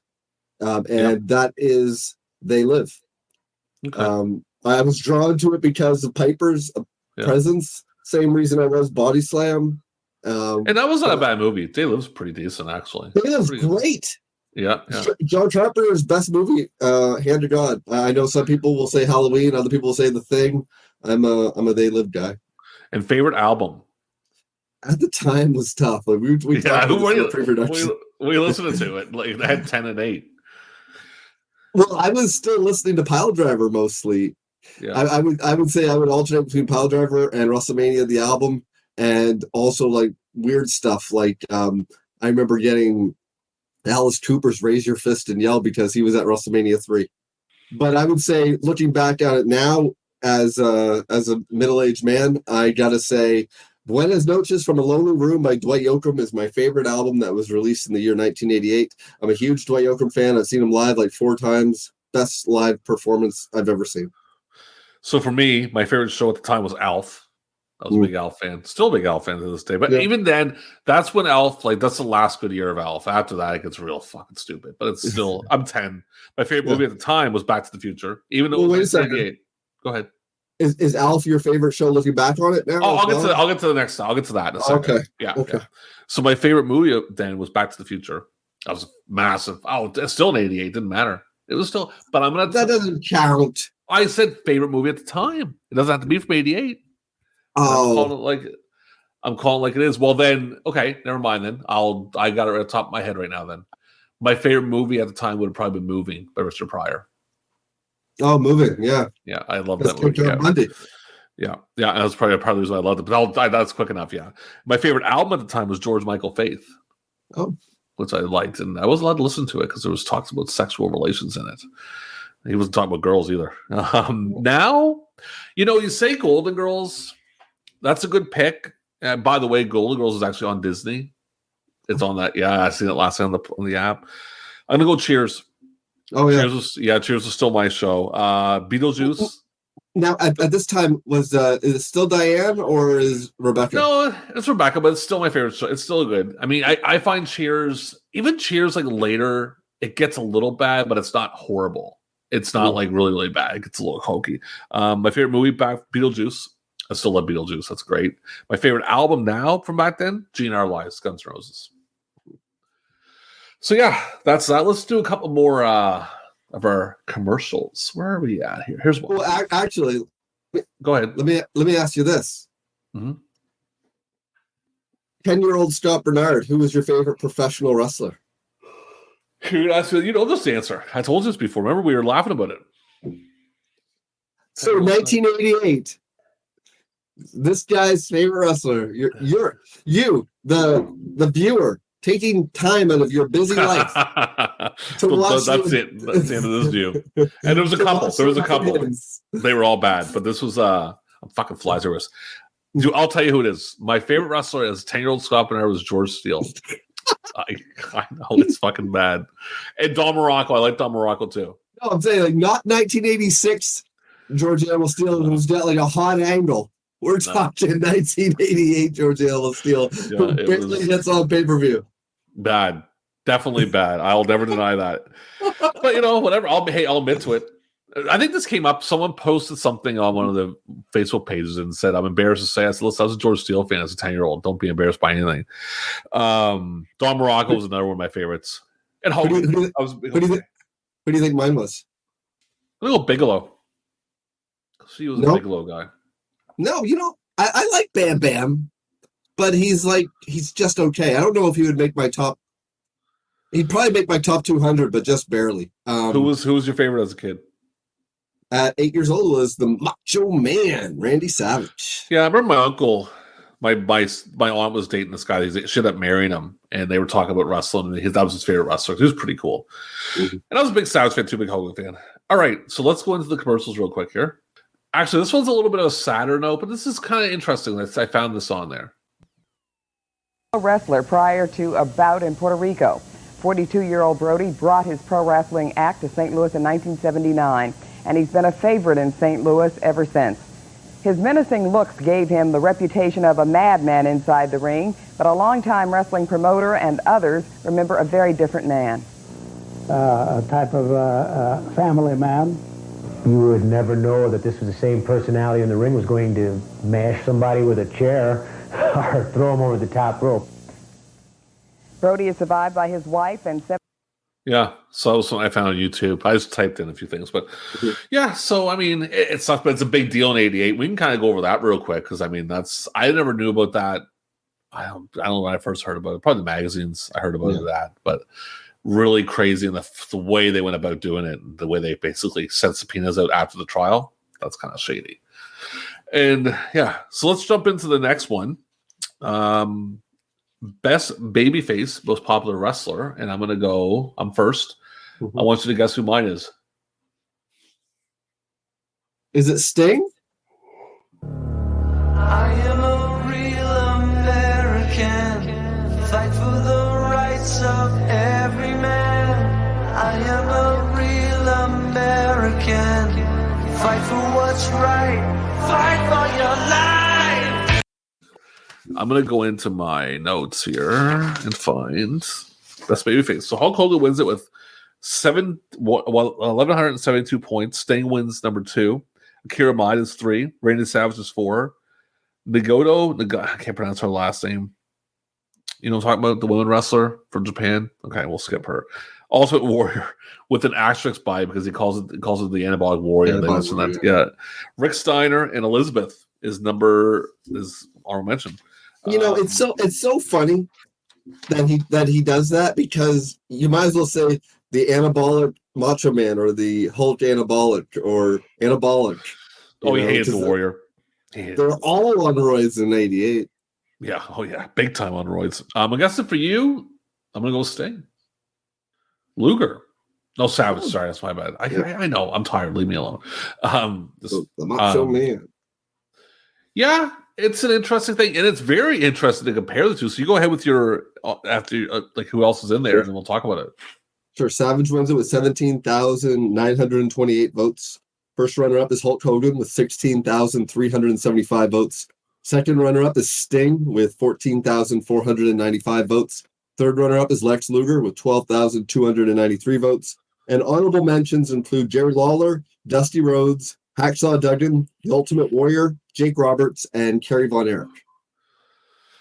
and that is They Live. Okay. I was drawn to it because of Piper's presence. Same reason I was Body Slam. And that was not a bad movie. They Live's pretty decent, actually. They Live's great. Yeah. John Carpenter's best movie, hand to God. I know some people will say Halloween, other people will say The Thing. I'm a They Live guy. And favorite album? at the time was tough. Like we talked about this in pre-production. We listened to it. Like they had 10 and 8. Well, I was still listening to Pile Driver mostly. Yeah. I would say I would alternate between Pile Driver and WrestleMania the album, and also like weird stuff. Like I remember getting Alice Cooper's "Raise Your Fist and Yell" because he was at WrestleMania 3. But I would say, looking back on it now, as a middle-aged man, I gotta say, Buenas Noches from a Lonely Room by Dwight Yoakam is my favorite album that was released in the year 1988. I'm a huge Dwight Yoakam fan. I've seen him live like 4 times. Best live performance I've ever seen. So for me, my favorite show at the time was Alf. I was a big Alf fan. Still a big Alf fan to this day. But even then, that's when Alf, like, that's the last good year of Alf. After that, it gets real fucking stupid. But it's still, I'm 10. My favorite movie at the time was Back to the Future. Even though it was 1988. Go ahead. Is Alf your favorite show looking back on it now? Oh, I'll get to the next. I'll get to that in a second. Okay. Yeah. Okay. Yeah. So my favorite movie then was Back to the Future. That was massive. Oh, it's still an 88. Didn't matter. It was still. But I'm gonna. That doesn't count. I said favorite movie at the time. It doesn't have to be from 88. Oh. I'm calling like it is. Well then, okay, never mind then. I got it right at the top of my head right now then. My favorite movie at the time would have probably been Moving by Richard Pryor. Oh, Moving, yeah. Yeah, I love that movie. Yeah, that's probably part of the reason I loved it. But that's quick enough, yeah. My favorite album at the time was George Michael Faith. Oh. Which I liked. And I wasn't allowed to listen to it because there was talks about sexual relations in it. He wasn't talking about girls either. Now, you say Golden Girls. That's a good pick. And by the way, Golden Girls is actually on Disney. It's on that. Yeah, I seen it last night on the app. I'm gonna go Cheers. Oh yeah, Cheers was still my show. Beetlejuice. Now at this time is it still Diane or is Rebecca? No, it's Rebecca, but it's still my favorite show. It's still good. I mean, I find Cheers, even Cheers, like later, it gets a little bad, but it's not horrible. It's not like really, really bad. It gets a little hokey. My favorite movie back, Beetlejuice. I still love Beetlejuice. That's great. My favorite album now from back then, G.N.R. Lives, Guns N' Roses. So yeah, that's that. Let's do a couple more of our commercials. Where are we at here? Here's one. Well, actually, go ahead. Let me ask you this. Mm-hmm. 10-year-old Scott Bernard, who was your favorite professional wrestler? You know this answer. I told you this before. Remember, we were laughing about it. So 1988. This guy's favorite wrestler. You're the viewer, taking time out of your busy life to watch. That's it. That's the end of this view. And there was a couple. They were all bad, but this was I'm fucking flies over us. Dude, I'll tell you who it is. My favorite wrestler as 10-year-old Scott Bernard was George Steele. I know it's fucking bad. And Don Morocco. I like Don Morocco too. No, I'm saying like not 1986 George Animal Steele, who's got like a hot angle. We're talking 1988 George Animal Steele, who barely gets on pay-per-view. Bad. Definitely bad. I'll never deny that. But whatever. I'll admit to it. I think this came up. Someone posted something on one of the Facebook pages and said, I'm embarrassed to say, I said, listen, I was a George Steele fan as a 10-year-old. Don't be embarrassed by anything. Don Morocco was another one of my favorites. And who do you think mine was? A little Bigelow. She was a Bigelow guy. No, I like Bam Bam, but he's just okay. I don't know if he would make my top. He'd probably make my top 200, but just barely. Who was your favorite as a kid? At 8 years old was the Macho Man, Randy Savage. Yeah, I remember my uncle, my aunt was dating this guy. She ended up marrying him, and they were talking about wrestling, and that was his favorite wrestler. He was pretty cool. Mm-hmm. And I was a big Savage fan too, big Hogan fan. All right, so let's go into the commercials real quick here. Actually, this one's a little bit of a sadder note, but this is kind of interesting. I found this on there. A wrestler prior to a bout in Puerto Rico. 42-year-old Brody brought his pro wrestling act to St. Louis in 1979, and he's been a favorite in St. Louis ever since. His menacing looks gave him the reputation of a madman inside the ring, but a longtime wrestling promoter and others remember a very different man. A type of family man. You would never know that this was the same personality in the ring was going to mash somebody with a chair or throw him over the top rope. Brody is survived by his wife and 7. Yeah, so I found on YouTube. I just typed in a few things, but yeah. So I mean, it sucks, but it's a big deal in '88. We can kind of go over that real quick because I mean, I never knew about that I don't know when I first heard about it. Probably the magazines I heard about that, but really crazy in the way they went about doing it, the way they basically sent subpoenas out after the trial. That's kind of shady. And yeah, so let's jump into the next one. Best babyface, most popular wrestler, and I'm first. I want you to guess who mine is. Is it Sting? I am a real American, fight for the rights of every man. I am a real American, fight for what's right, fight for your life. I'm going to go into my notes here and find best babyface. So Hulk Hogan wins it with 1,172 points. Sting wins number 2. Akira Maeda is 3. Randy Savage is 4. Nagoto, I can't pronounce her last name. You know, talking about the women wrestler from Japan. Okay, we'll skip her. Ultimate Warrior with an asterisk by because he calls it the Anabolic Warrior. They mentioned that. Yeah, Rick Steiner and Elizabeth is honorable mention. You know, it's so funny that he does that, because you might as well say the Anabolic Macho Man or the Hulk Anabolic or Anabolic. Oh, he hates the Warrior. They're all on roids in '88. Yeah, oh yeah, big time on roids. I guess for you, I'm gonna go Sting. Luger. No, Savage. Sorry, that's my bad. I know. I'm tired. Leave me alone. The Macho Man. Yeah, it's an interesting thing, and it's very interesting to compare the two. So you go ahead with your who else is in there, and then we'll talk about it. Sure. Savage wins it with 17,928 votes. First runner-up is Hulk Hogan with 16,375 votes. Second runner-up is Sting with 14,495 votes. Third runner-up is Lex Luger with 12,293 votes. And honorable mentions include Jerry Lawler, Dusty Rhodes, Hacksaw Duggan, The Ultimate Warrior, Jake Roberts, and Kerry Von Erich.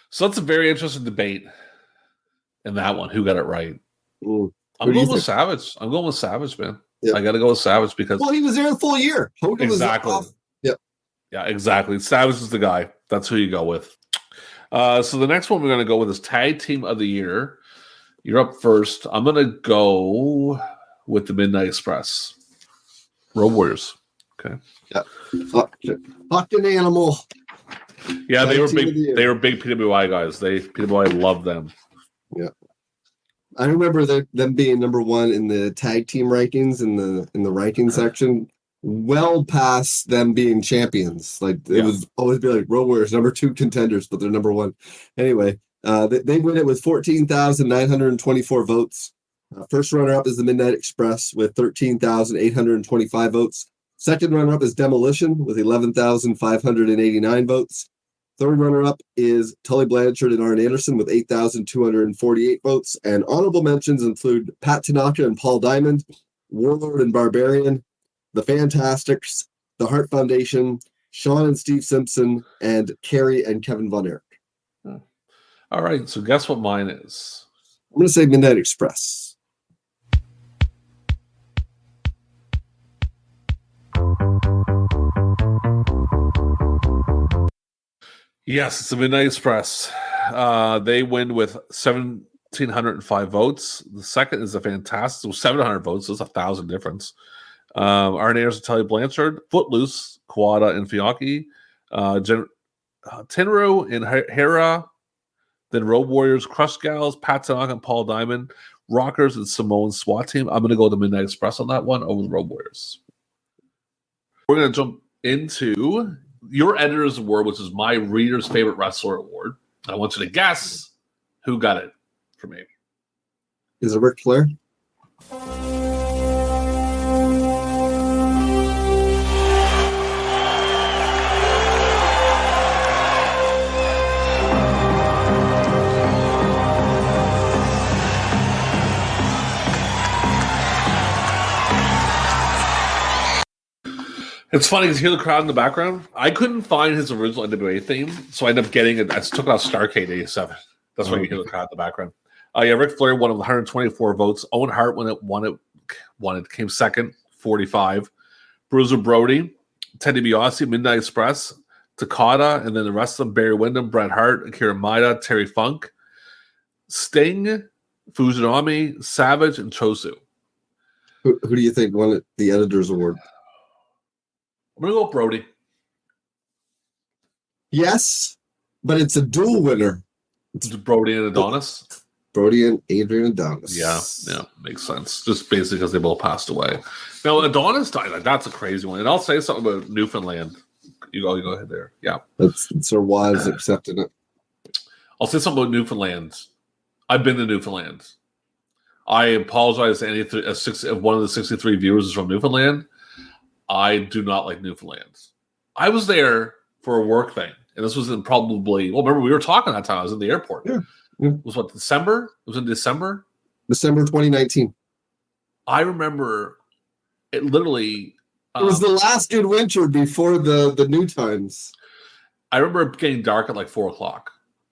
So that's a very interesting debate in that one. Who got it right? I'm going with Savage. I'm going with Savage, man. Yep. I got to go with Savage because he was there the full year. Hogan exactly. Was off. Yep. Yeah, exactly. Savage is the guy. That's who you go with. So the next one we're going to go with is Tag Team of the Year. You're up first. I'm going to go with the Midnight Express. Road Warriors. Okay. Yeah. Fucking animal. Yeah, they were big. They were big PWI guys. PWI loved them. Yeah. I remember them being number 1 in the tag team rankings in the ranking section, well past them being champions. Like it was always be like Road Warriors number 2 contenders, but they're number 1. Anyway, they win it with 14,924 votes. First runner up is the Midnight Express with 13,825 votes. Second runner up is Demolition with 11,589 votes. Third runner-up is Tully Blanchard and Arn Anderson with 8,248 votes. And honorable mentions include Pat Tanaka and Paul Diamond, Warlord and Barbarian, The Fantastics, The Hart Foundation, Sean and Steve Simpson, and Kerry and Kevin Von Erich. All right, so guess what mine is? I'm going to say Midnight Express. Yes, it's the Midnight Express. They win with 1,705 votes. The second is a fantastic, 700 votes. So it's 1,000 difference. Arn Anderson, Tully Blanchard, Footloose, Kawada, and Fiocchi, Tenru and Hera, then Road Warriors, Crush Gals, Pat Tanaka, and Paul Diamond, Rockers, and Samoan SWAT Team. I'm going to go to Midnight Express on that one over the Road Warriors. We're going to jump into your editor's award, which is my reader's favorite wrestler award. I want you to guess who got it for me. Is it Ric Flair? It's funny because you hear the crowd in the background. I couldn't find his original NWA theme, so I ended up getting it. I took it off Starrcade 87. That's why you hear the crowd in the background. Ric Flair won with 124 votes. Owen Hart won it came second, 45. Bruiser Brody, Ted DiBiase, Midnight Express, Takada, and then the rest of them: Barry Windham, Bret Hart, Akira Maeda, Terry Funk, Sting, Fujinami, Savage, and Chosu. Who do you think won the Editor's Award? I'm gonna go with Brody. Yes, but it's a dual winner. It's Brody and Adonis. Brody and Adrian Adonis. Yeah, makes sense. Just basically because they both passed away. Now Adonis died. Like, that's a crazy one. And I'll say something about Newfoundland. You go ahead there. Yeah, it's their wives accepting it. I'll say something about Newfoundland. I've been to Newfoundland. I apologize to any if one of the 63 viewers is from Newfoundland. I do not like Newfoundland. I was there for a work thing, and this was in remember we were talking that time. I was in the airport. Yeah. It was December? It was in December? December 2019. I remember it literally. It was the last good winter before the new times. I remember it getting dark at like 4:00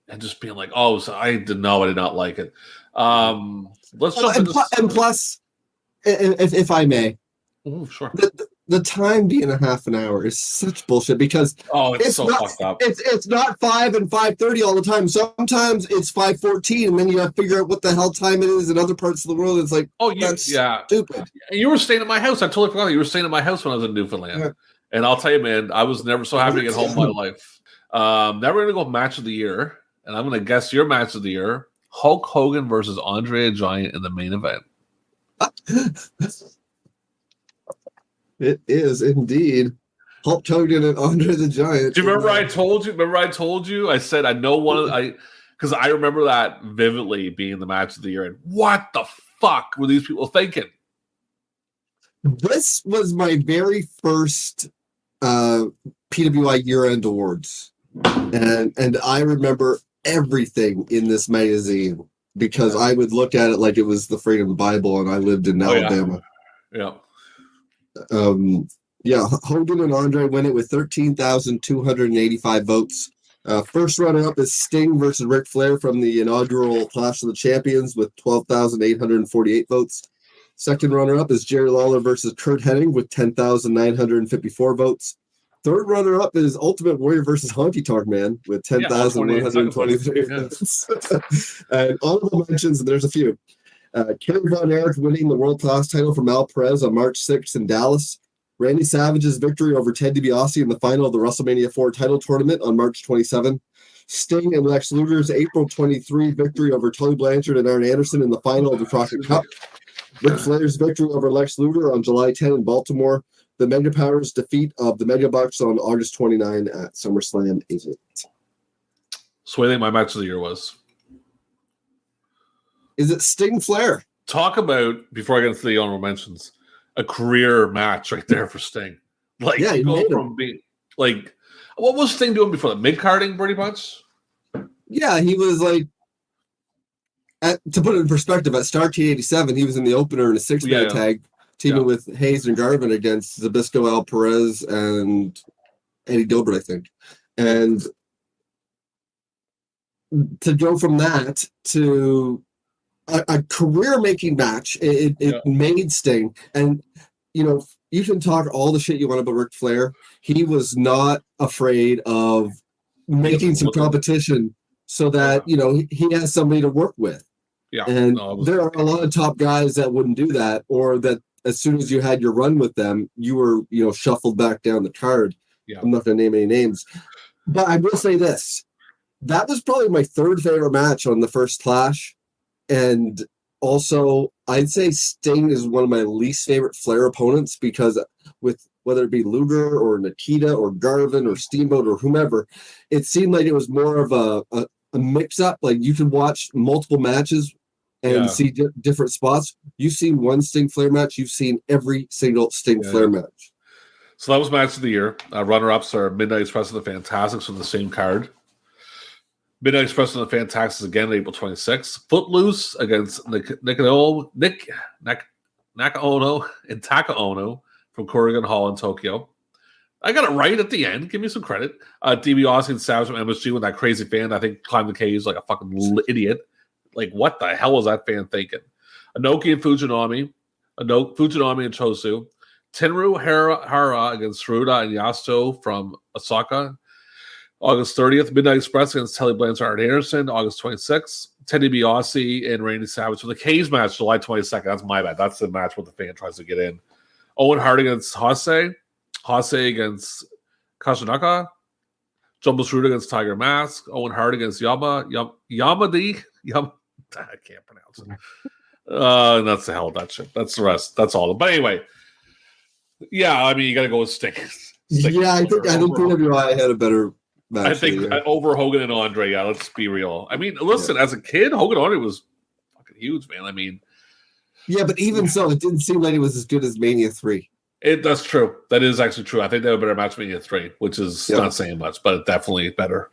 and just being like, "Oh, so I did not like it." Let's jump into and plus, if I may, sure. The time being a half an hour is such bullshit because it's so fucked up. It's not 5 and 5:30 all the time. Sometimes it's 5:14, and then you got to figure out what the hell time it is in other parts of the world. It's like, that's stupid. And you were staying at my house. I totally forgot. You were staying at my house when I was in Newfoundland. And I'll tell you, man, I was never so happy to get home in my life. Now we're gonna go match of the year, and I'm gonna guess your match of the year: Hulk Hogan versus Andre the Giant in the main event. It is indeed Hulk Hogan and Andre the Giant. Do you remember I told you? I said I know because I remember that vividly being the match of the year. And what the fuck were these people thinking? This was my very first PWI year-end awards, and I remember everything in this magazine because I would look at it like it was the freaking Bible, and I lived in Alabama. Yeah. Hogan and Andre win it with 13,285 votes. First runner-up is Sting versus Ric Flair from the inaugural Clash of the Champions with 12,848 votes. Second runner-up is Jerry Lawler versus Kurt Hennig with 10,954 votes. Third runner-up is Ultimate Warrior versus Honky Tonk Man with 10,123 votes. And honorable mentions, and there's a few. Kerry Von Erich winning the World Class title from Al Perez on March 6th in Dallas. Randy Savage's victory over Ted DiBiase in the final of the WrestleMania 4 title tournament on March 27. Sting and Lex Luger's April 23 victory over Tully Blanchard and Arn Anderson in the final of the Crockett Cup. Ric Flair's victory over Lex Luger on July 10 in Baltimore. The Mega Powers' defeat of the Mega Bucks on August 29 at SummerSlam 8. So what do you think my match of the year was? Is it Sting Flair? Talk about, before I get into the honorable mentions, a career match right there for Sting. Like, he go made from being like, what was Sting doing before that? Mid-carding pretty much? Yeah, he was like, to put it in perspective, at Starrcade 87, he was in the opener in a six-man tag, teaming with Hayes and Garvin against Zbyszko, Al Perez, and Eddie Gilbert, I think. And to go from that to a career-making match, it made Sting. And, you can talk all the shit you want about Ric Flair. He was not afraid of making some competition so that, he has somebody to work with. Yeah. And there are a lot of top guys that wouldn't do that, or that as soon as you had your run with them, you were, shuffled back down the card. Yeah. I'm not going to name any names. But I will say this. That was probably my third favorite match on the first Clash. And also, I'd say Sting is one of my least favorite Flair opponents because with whether it be Luger or Nikita or Garvin or Steamboat or whomever, it seemed like it was more of a mix-up. Like you could watch multiple matches and see different spots. You've seen one Sting Flair match. You've seen every single Sting Flair match. So that was match of the year. Runner-ups are Midnight Express and the Fantastics from the same card. Midnight Express and the Fantastics again April 26th. Footloose against Nakano and Taka Ono from Korakuen Hall in Tokyo. I got it right at the end. Give me some credit. DiBiase and Savage from MSG with that crazy fan I think climbed the cage like a fucking idiot. Like, what the hell was that fan thinking? Inoki and Fujinami. Fujinami and Chosu. Tenryu Hara against Saruda and Yasuo from Osaka. August 30th, Midnight Express against Tully Blanchard and Anderson. August 26th, Teddy DiBiase and Randy Savage for the Cage match, July 22nd. That's my bad. That's the match where the fan tries to get in. Owen Hart against Hase. Hase against Kashinaka. Jumbo Shooter against Tiger Mask. Owen Hart against Yamadi. I can't pronounce it. That's the hell of that shit. That's the rest. That's all. But anyway, yeah, I mean, you got to go with Sting. Yeah, I think PWI had a better match. I think over Hogan and Andre. Yeah, let's be real. I mean, listen, as a kid, Hogan and Andre was fucking huge, man. I mean, yeah, but even so, it didn't seem like it was as good as Mania 3. That's true. That is actually true. I think they have a better match Mania 3, which is not saying much, but definitely better.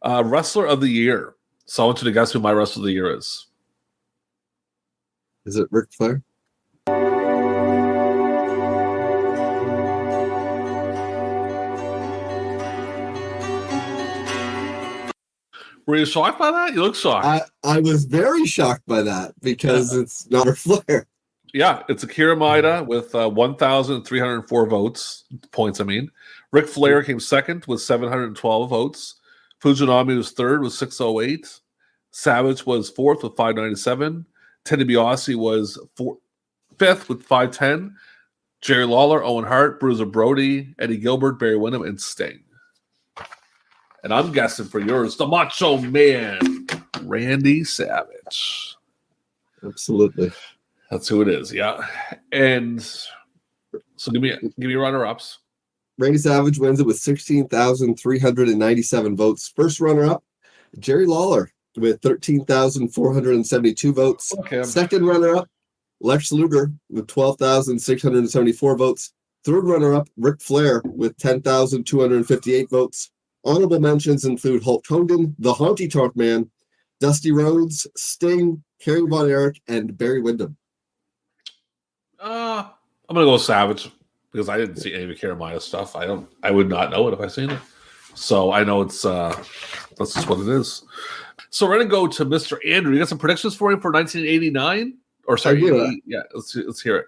Wrestler of the Year. So I want you to guess who my Wrestler of the Year is. Is it Ric Flair? Were you shocked by that? You look shocked. I was very shocked by that because it's not Ric Flair. Yeah, it's Akira Maeda with 1,304 points. Ric Flair came second with 712 votes. Fujinami was third with 608. Savage was fourth with 597. Teddy DiBiase was fifth with 510. Jerry Lawler, Owen Hart, Bruiser Brody, Eddie Gilbert, Barry Windham, and Sting. And I'm guessing for yours, the Macho Man, Randy Savage. Absolutely. That's who it is, yeah. And so give me runner-ups. Randy Savage wins it with 16,397 votes. First runner-up, Jerry Lawler with 13,472 votes. Okay. Second runner-up, Lex Luger with 12,674 votes. Third runner-up, Ric Flair with 10,258 votes. Honorable mentions include Hulk Hogan, the Honky Tonk Man, Dusty Rhodes, Sting, Kerry Von Erich, and Barry Windham. I'm gonna go with Savage because I didn't see any of Carolina stuff. I would not know it if I seen it. So I know it's that's just what it is. So we're gonna go to Mr. Andrew. You got some predictions for him for 1989? Or sorry, yeah. Let's hear it.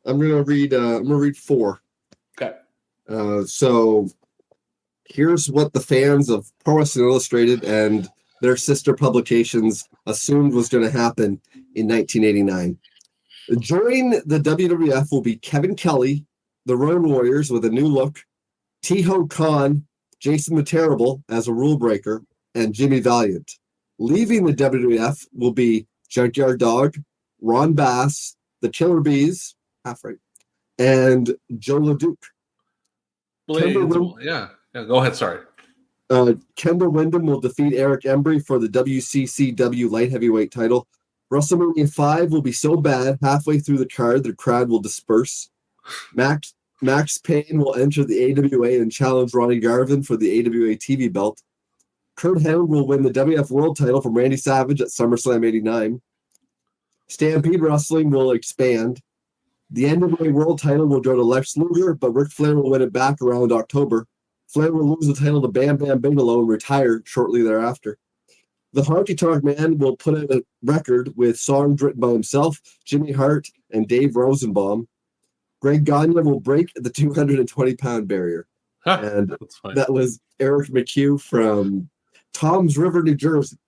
I'm gonna read 4. Okay. So here's what the fans of Pro Wrestling Illustrated and their sister publications assumed was going to happen in 1989. Joining the WWF will be Kevin Kelly, the Road Warriors with a new look, T-Ho Khan, Jason the Terrible as a rule breaker, and Jimmy Valiant. Leaving the WWF will be Junkyard Dog, Ron Bass, the Killer Bees, half right, and Joe LeDuc. Yeah, go ahead. Sorry. Kemba Windham will defeat Eric Embry for the WCCW Light Heavyweight title. WrestleMania 5 will be so bad, halfway through the card, the crowd will disperse. Max Payne will enter the AWA and challenge Ronnie Garvin for the AWA TV belt. Kurt Hennig will win the WF World title from Randy Savage at SummerSlam 89. Stampede Wrestling will expand. The NWA World title will go to Lex Luger, but Ric Flair will win it back around October. Flair will lose the title to Bam Bam Bigelow and retire shortly thereafter. The Honky Tonk Man will put out a record with songs written by himself, Jimmy Hart, and Dave Rosenbaum. Greg Gagne will break the 220-pound barrier. And that was Eric McHugh from Toms River, New Jersey.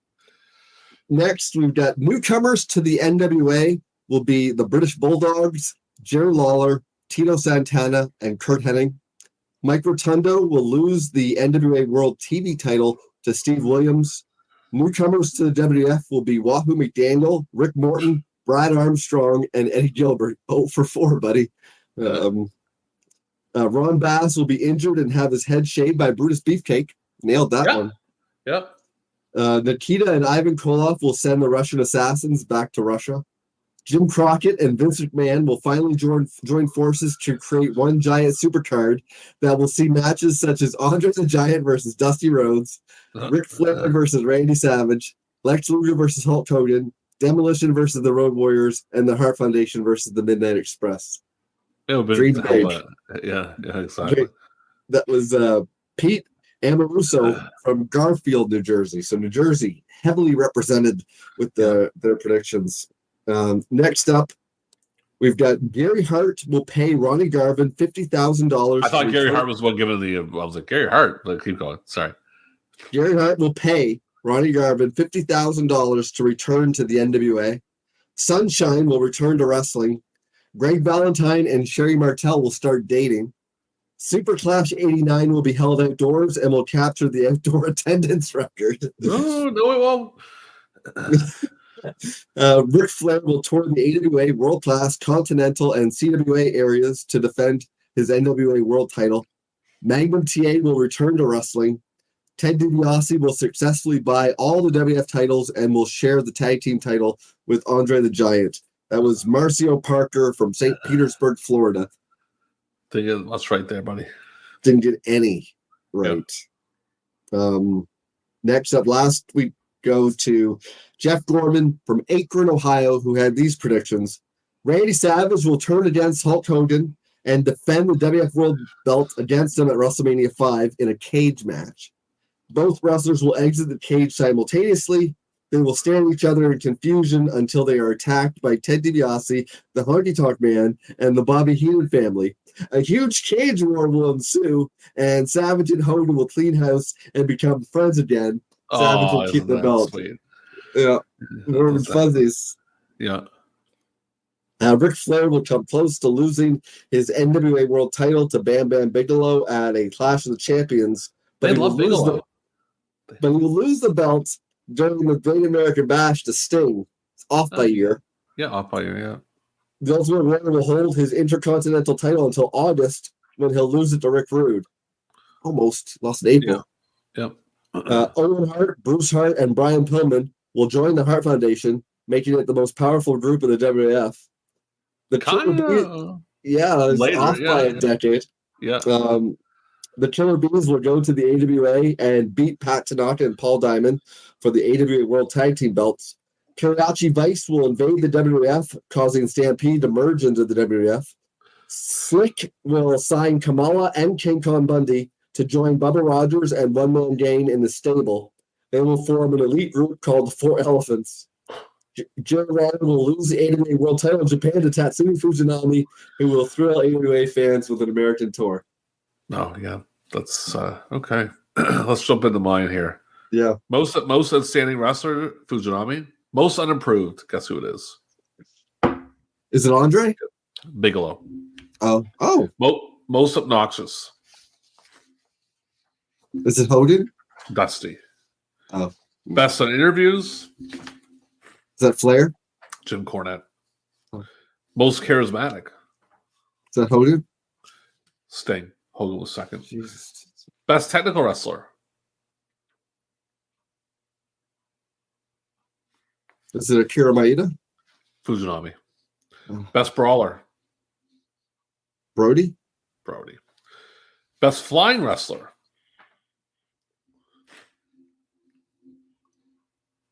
Next, we've got newcomers to the NWA will be the British Bulldogs, Jerry Lawler, Tito Santana, and Kurt Hennig. Mike Rotundo will lose the NWA World TV title to Steve Williams. Newcomers to the WWF will be Wahoo McDaniel, Rick Morton, Brad Armstrong, and Eddie Gilbert. 0 for 4, buddy. Ron Bass will be injured and have his head shaved by Brutus Beefcake. Nailed that one. Yep. Nikita and Ivan Koloff will send the Russian assassins back to Russia. Jim Crockett and Vince McMahon will finally join forces to create one giant supercard that will see matches such as Andre the Giant versus Dusty Rhodes, Ric Flair versus Randy Savage, Lex Luger versus Hulk Hogan, Demolition versus the Road Warriors, and the Hart Foundation versus the Midnight Express. Dream big. Yeah, exactly. That was Pete Amoruso from Garfield, New Jersey. So New Jersey heavily represented with their predictions. Next up, We've got Gary Hart will pay Ronnie Garvin $50,000. I thought Gary Hart was the one giving the. I was like, Gary Hart. But keep going. Sorry. Gary Hart will pay Ronnie Garvin $50,000 to return to the NWA. Sunshine will return to wrestling. Greg Valentine and Sherry Martel will start dating. Super Clash 89 will be held outdoors and will capture the outdoor attendance record. No, it won't. Ric Flair will tour the AWA World Class, Continental, and CWA areas to defend his NWA World title. Magnum TA will return to wrestling. Ted DiBiase will successfully buy all the WF titles and will share the tag team title with Andre the Giant. That was Marcio Parker from St. Petersburg, Florida. That's right there, buddy. Didn't get any right. Yep. Next up, last week, go to Jeff Gorman from Akron, Ohio, who had these predictions. Randy Savage will turn against Hulk Hogan and defend the WF World Belt against him at WrestleMania 5 in a cage match. Both wrestlers will exit the cage simultaneously. They will stare at each other in confusion until they are attacked by Ted DiBiase, the Honky Tonk Man, and the Bobby Heenan family. A huge cage war will ensue, and Savage and Hogan will clean house and become friends again. Savage will keep the belt. Sweet. Yeah, Norman Fuzzies. Yeah. Ric Flair will come close to losing his NWA World title to Bam Bam Bigelow at a Clash of the Champions, but he will lose the belt during the Great American Bash to Sting. It's off by a year. Yeah, off by a year, yeah. The Ultimate Warrior will hold his Intercontinental title until August, when he'll lose it to Rick Rude. Almost lost in April. Yeah. Owen Hart, Bruce Hart, and Brian Pillman will join the Hart Foundation, making it the most powerful group in the WWF. The Killer Bees, it's off by a decade. Yeah. The Killer Bees will go to the AWA and beat Pat Tanaka and Paul Diamond for the AWA World Tag Team belts. Karachi Vice will invade the WWF, causing Stampede to merge into the WWF. Slick will assign Kamala and King Kong Bundy to join Bubba Rogers and One Man Gang in the stable. They will form an elite group called the Four Elephants. Jerry Lawler will lose the AWA World title in Japan to Tatsumi Fujinami, who will thrill AWA fans with an American tour. Oh, yeah. That's okay. Let's jump into mine here. Yeah. Most outstanding wrestler, Fujinami. Most unimproved, guess who it is? Is it Andre? Bigelow. Oh. Most obnoxious. Is it Hogan? Dusty. Oh. Best on interviews. Is that Flair? Jim Cornette. Oh. Most charismatic. Is that Hogan? Sting. Hogan was second. Jesus. Best technical wrestler. Is it Akira Maeda? Fujinami. Best brawler. Brody. Best flying wrestler.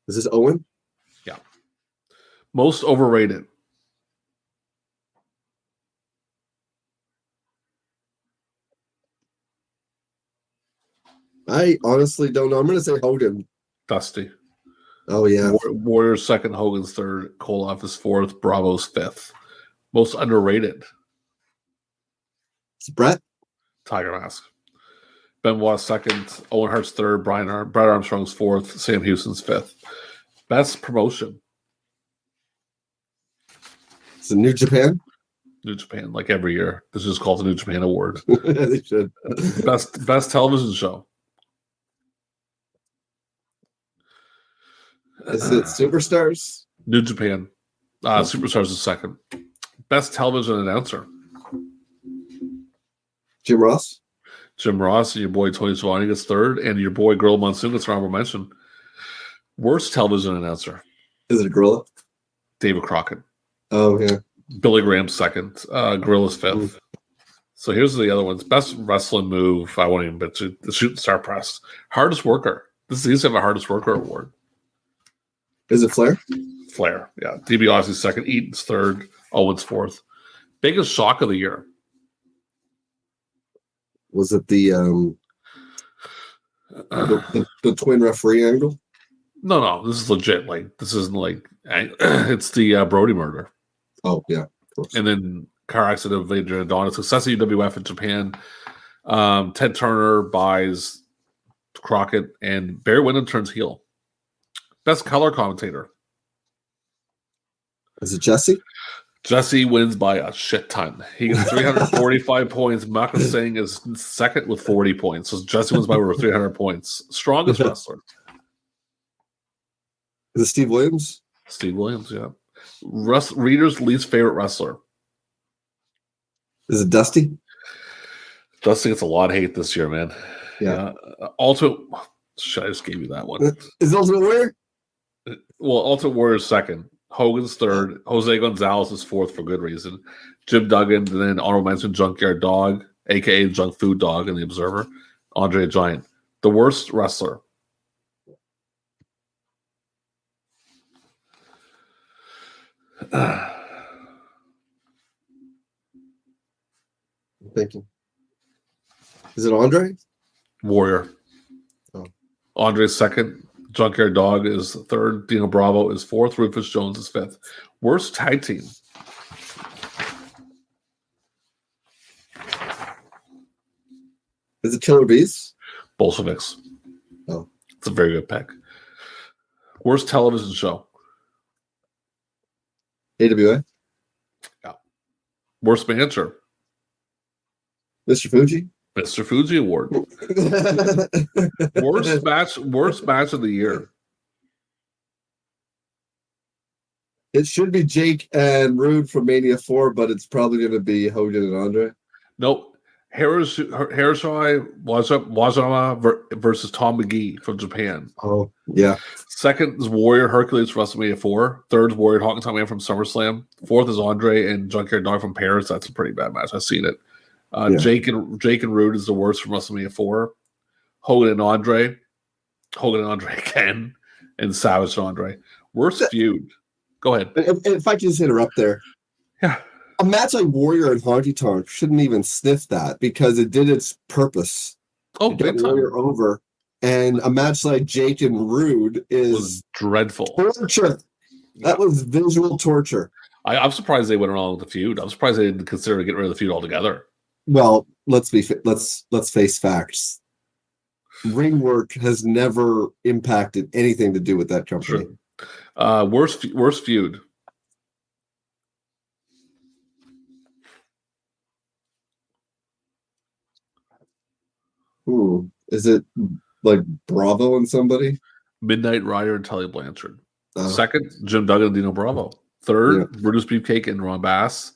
Is this Owen? Yeah. Most overrated. I honestly don't know. I'm going to say Hogan. Dusty. Oh, yeah. Warrior's second, Hogan's third, Koloff is fourth, Bravo's fifth. Most underrated. It's Brett. Tiger Mask. Benoit second, Owen Hart's third, Brett Armstrong's fourth, Sam Houston's fifth. Best promotion. Is it New Japan? New Japan, like every year. This is called the New Japan Award. They should. Best television show. Is it Superstars? New Japan. Superstars is second. Best television announcer. Jim Ross. Jim Ross and your boy Tony Schiavone gets third, and your boy Gorilla Monsoon gets honorable mention. Worst television announcer. Is it Gorilla? David Crockett. Oh, yeah. Billy Graham second. Gorilla's fifth. So here's the other ones. Best wrestling move. I won't even bet you. The shooting star press. Hardest worker. These have a hardest worker award. Is it Flair? Flair, yeah. DiBiase's second. Eaton's third. Owens fourth. Biggest shock of the year. Was it the twin referee angle? No. This is legit. Like, this isn't like it's the Brody murder. Oh, yeah. And then car accident of Adrian Adonis. Successive UWF in Japan. Ted Turner buys Crockett, and Barry Windham turns heel. Best color commentator. Is it Jesse? Jesse wins by a shit ton. He gets 345 points. Maka Singh is second with 40 points. So Jesse wins by over 300 points. Strongest wrestler. Is it Steve Williams? Steve Williams, yeah. Reader's least favorite wrestler. Is it Dusty? Dusty gets a lot of hate this year, man. Yeah. Ultimate. Shit, I just gave you that one. Is it Ultimate Warrior? Well, Ultimate Warrior's second. Hogan's third. Jose Gonzalez is fourth for good reason. Jim Duggan, and then honorable mention Junkyard Dog, a.k.a. Junk Food Dog in The Observer. Andre the Giant. The worst wrestler. I'm thinking. Is it Andre? Warrior. Oh. Andre's second. Junkyard Dog is third. Dino Bravo is fourth. Rufus Jones is fifth. Worst tag team. Is it Killer Bees? Bolsheviks. Oh. It's a very good pick. Worst television show. AWA? Yeah. Worst manager. Mr. Fuji? Mr. Fuji Award. Worst match of the year. It should be Jake and Rude from Mania 4, but it's probably going to be Hogan and Andre. Nope. Hiroshi Wazama versus Tom McGee from Japan. Oh, yeah. Second is Warrior Hercules from WrestleMania 4. Third is Warrior Hawk and Tom Man from SummerSlam. Fourth is Andre and Junkyard Dog from Paris. That's a pretty bad match. I've seen it. Yeah. Jake and Rude is the worst from WrestleMania 4. Hogan and Andre again, and Savage and Andre. Worst feud. Go ahead. If I can just interrupt there. Yeah. A match like Warrior and Honky Tonk shouldn't even sniff that because it did its purpose. Oh, get Warrior over. And a match like Jake and Rude is dreadful. Torture. That was visual torture. I'm surprised they went along with the feud. I'm surprised they didn't consider getting rid of the feud altogether. Well, let's face facts. Ring work has never impacted anything to do with that company. Sure. Worst feud. Ooh, is it like Bravo and somebody? Midnight Rider and Tully Blanchard. Second, Jim Duggan and Dino Bravo. Third, Brutus Beefcake and Ron Bass.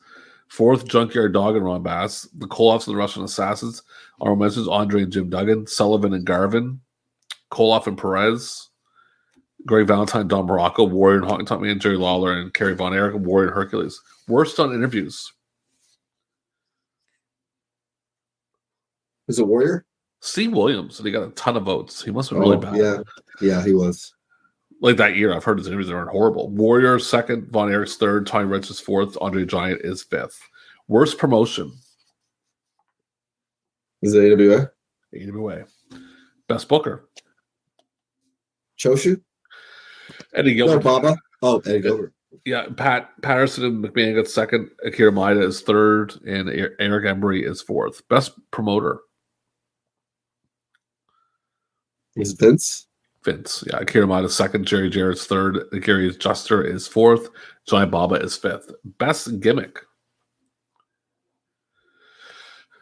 Fourth, Junkyard Dog and Ron Bass. The Koloffs and the Russian Assassins. Our mentions Andre and Jim Duggan. Sullivan and Garvin. Koloff and Perez. Greg Valentine, Don Morocco. Warrior and Honky Tonk Man, Jerry Lawler, and Kerry Von Erich. Warrior and Hercules. Worst on interviews. Is it Warrior? Steve Williams, and he got a ton of votes. He must have been really bad. Yeah, he was. Like that year, I've heard his interviews are horrible. Warrior second, Von Erich's third, Tommy Rich is fourth, Andre Giant is fifth. Worst promotion. Is it AWA? AWA. Best booker. Choshu? Eddie Gilbert. No, Baba. Oh, Eddie Gilbert. Yeah, Pat Patterson and McMahon got second. Akira Maeda is third, and Eric Embry is fourth. Best promoter. Is Vince? Vince, yeah. Akira Maeda is second. Jerry Jarrett's third. Gary Juster is fourth. Johnny Baba is fifth. Best gimmick.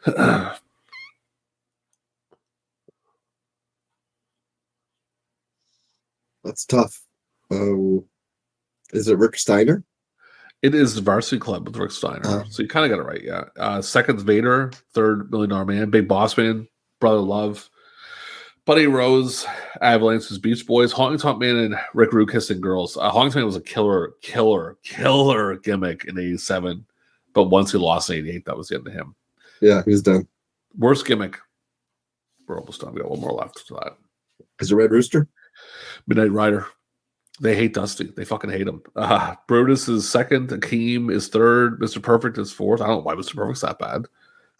That's tough. Is it Rick Steiner? It is the Varsity Club with Rick Steiner. So you kind of got it right, yeah. Second's Vader. Third, $1 Million Man. Big Boss Man. Brother Love. Buddy Rose. Avalanche's Beach Boys. Honky Tonk Man and Rick Rude Kissing Girls. Honky Tonk Man was a killer gimmick in 87. But once he lost in 88, that was the end of him. Yeah, he was done. Worst gimmick. We're almost done. We got one more left to that. Is it Red Rooster? Midnight Rider. They hate Dusty. They fucking hate him. Brutus is second. Akeem is third. Mr. Perfect is fourth. I don't know why Mr. Perfect's that bad.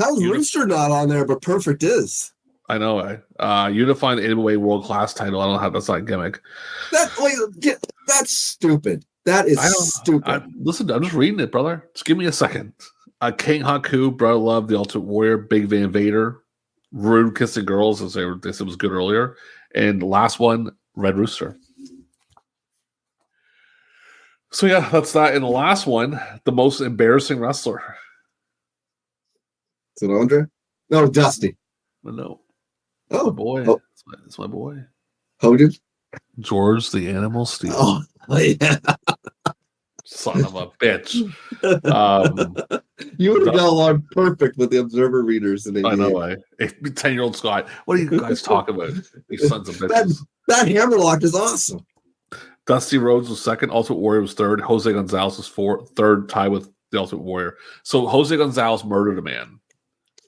How's Rooster not on there, but Perfect is? I know. Unifying the AWA World Class title. I don't know how that's not a gimmick. That's stupid. That is stupid. Listen, I'm just reading it, brother. Just give me a second. King Haku, Brother Love, The Ultimate Warrior, Big Van Vader, Rude Kissing Girls, as they said was good earlier, and the last one, Red Rooster. So yeah, that's that. And the last one, the most embarrassing wrestler. Is it Andre? No, Dusty. No. Oh, my boy. Oh. That's my boy. Hogan? George the Animal Steel. Oh, yeah. Son of a bitch. You would have got along perfect with the Observer readers in 88. I know. 10-year-old Scott. What are you guys talking about? You sons of bitches. That hammerlock is awesome. Dusty Rhodes was second. Ultimate Warrior was third. Jose Gonzalez was third, tied with the Ultimate Warrior. So Jose Gonzalez murdered a man,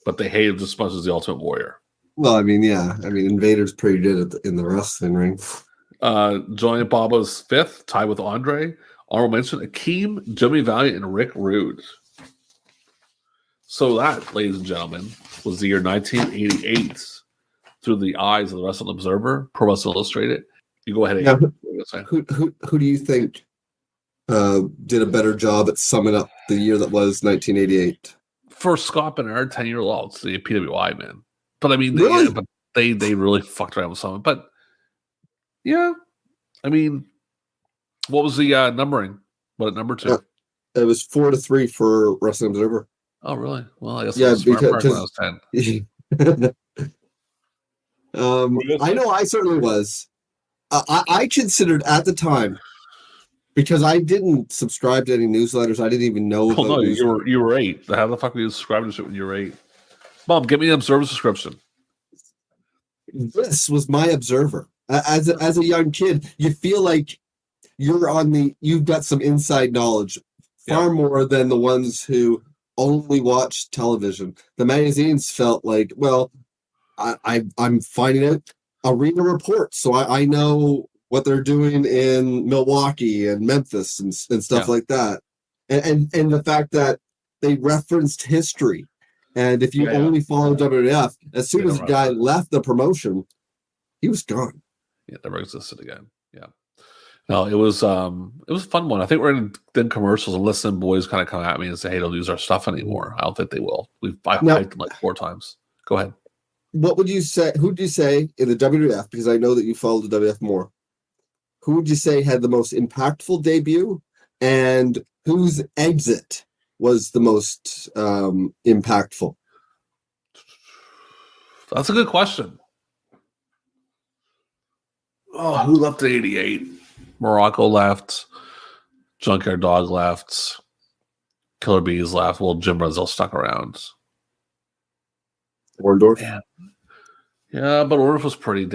but they hated him just as much as the Ultimate Warrior. Well, I mean, yeah. I mean, Invader's pretty good in the wrestling ring. Giant Baba was fifth, tied with Andre. Honorable mention, Akeem, Jimmy Valiant, and Rick Rude. So that, ladies and gentlemen, was the year 1988 through the eyes of the Wrestling Observer, Pro Wrestling Illustrated. You go ahead. Now, who do you think did a better job at summing up the year that was 1988? For Scott Bernard, 10-year-old, it's the PWI, man. But I mean, really? they really fucked around with something. But yeah, I mean, what was the numbering? What at number 2? It was 4-3 for Wrestling Observer. Oh, really? Well, I guess yeah, it was smart because when I was 10. I know I certainly was. I considered at the time, because I didn't subscribe to any newsletters. I didn't even know. Oh, no, you were 8. How the fuck were you subscribing to shit when you were 8? Mom, get me an Observer subscription. This was my Observer. As a young kid, you feel like you've got some inside knowledge, far more than the ones who only watched television. The magazines felt like, well, I'm finding out arena reports, so I know what they're doing in Milwaukee and Memphis and stuff like that, and the fact that they referenced history. And if you only follow WWF, as soon as a guy left the promotion, he was gone. Yeah, never existed again. Yeah. No, it was a fun one. I think we're in commercials and listen, boys kind of come at me and say, hey, don't use our stuff anymore. I don't think they will. I've hyped them like 4 times. Go ahead. What would you say? Who would you say in the WWF, because I know that you follow the WWF more, who would you say had the most impactful debut, and whose exit was the most impactful? That's a good question. Oh, who left in 88? Morocco left. Junkyard Dog left. Killer Bees left. Well, Jim Brunzell stuck around. Orndorff? Yeah, but Orndorff was pretty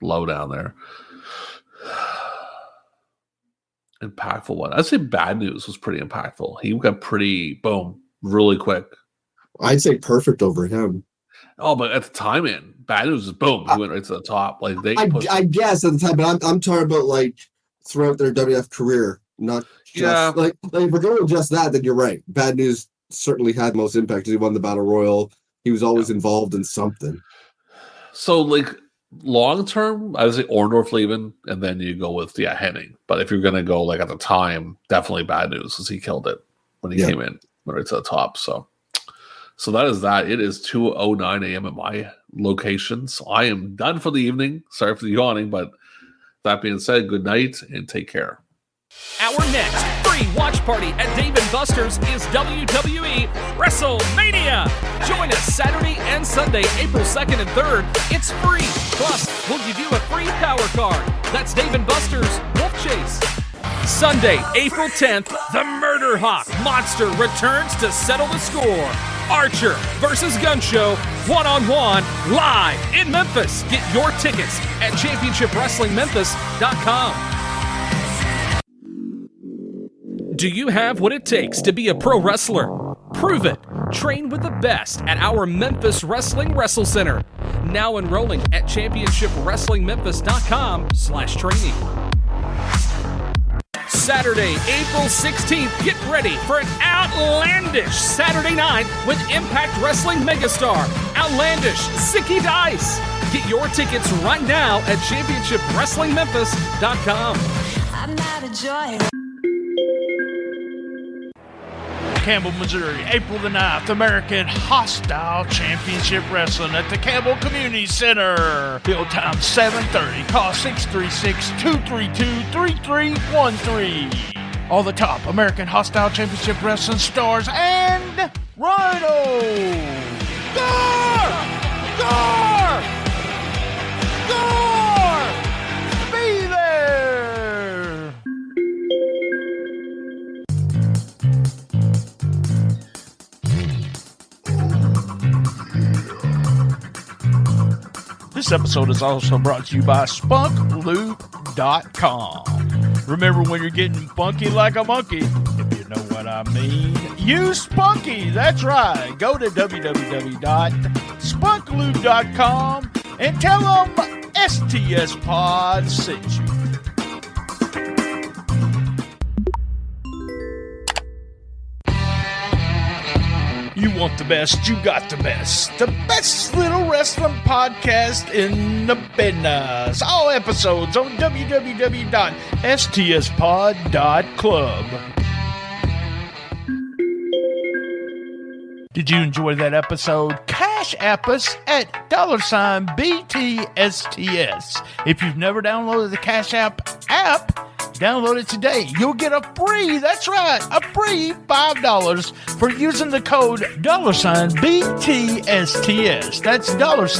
low down there. Impactful one. I'd say Bad News was pretty impactful. He got pretty, boom, really quick. I'd say Perfect over him. Oh, but at the time, Bad News is boom. He went right to the top. Like I guess at the time, but I'm talking about like throughout their WF career, not just like if we're going just that, then you're right. Bad News certainly had the most impact because he won the Battle Royal. He was always involved in something. So like long term, I would say Orndorff leaving, and then you go with Hennig. But if you're gonna go like at the time, definitely Bad News because he killed it when he came in, went right to the top. So that is that. It is 2:09 a.m. at my location. So I am done for the evening. Sorry for the yawning, but that being said, good night and take care. Our next free watch party at Dave & Buster's is WWE WrestleMania. Join us Saturday and Sunday, April 2nd and 3rd. It's free. Plus, we'll give you a free power card. That's Dave & Buster's Wolf Chase. Sunday, April 10th, the Murder Hawk Monster returns to settle the score. Archer versus Gun Show, one-on-one, live in Memphis. Get your tickets at championshipwrestlingmemphis.com. Do you have what it takes to be a pro wrestler? Prove it. Train with the best at our Memphis Wrestling Wrestle Center. Now enrolling at championshipwrestlingmemphis.com/training. Saturday, April 16th, get ready for an outlandish Saturday night with Impact Wrestling megastar, Outlandish Zicky Dice. Get your tickets right now at championshipwrestlingmemphis.com. I'm not a joy. Campbell, Missouri, April the 9th, American Hostile Championship Wrestling at the Campbell Community Center. Field time 7:30. Call 636-232-3313. All the top American Hostile Championship Wrestling stars and Rhino. Gore! Gore! Gore! Be there! This episode is also brought to you by SpunkLoop.com. Remember, when you're getting funky like a monkey, if you know what I mean, use Spunky. That's right. Go to www.spunkloop.com and tell them STS Pod sent you. You want the best, you got the best. The best little wrestling podcast in the business. All episodes on www.stspod.club. Did you enjoy that episode? Cash app us at $BTSTS. If you've never downloaded the Cash App, download it today. You'll get a free, that's right, a free $5 for using the code $BTSTS. That's $BTSTS.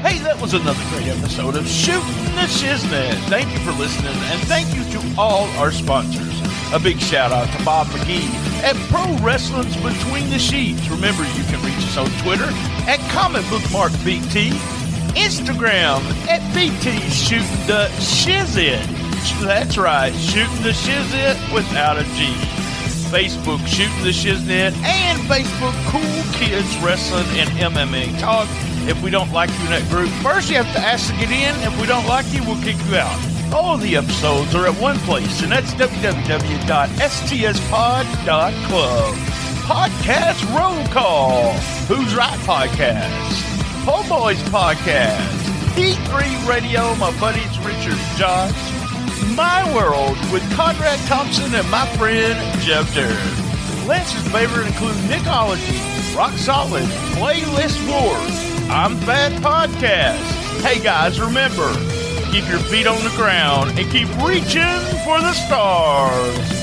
Hey, that was another great episode of Shooting the Shiznit. Thank you for listening, and thank you to all our sponsors. A big shout out to Bob McGee at Pro Wrestling's Between the Sheets. Remember, you can reach us on Twitter at ComicBookMarkBT, Instagram at BT Shooting the Shizit. That's right, Shooting the Shizit without a G. Facebook Shooting the Shiznit, and Facebook Cool Kids Wrestling and MMA Talk. If we don't like you in that group, first you have to ask to get in. If we don't like you, we'll kick you out. All of the episodes are at one place, and that's www.stspod.club. Podcast Roll Call. Who's Right Podcast. Po Boys Podcast. P3 Radio, my buddies Richard and Josh. My World with Conrad Thompson and my friend Jeff Durr. Lance's favorite include Nickology, Rock Solid, Playlist Wars, I'm Fat Podcast. Hey guys, remember, keep your feet on the ground and keep reaching for the stars.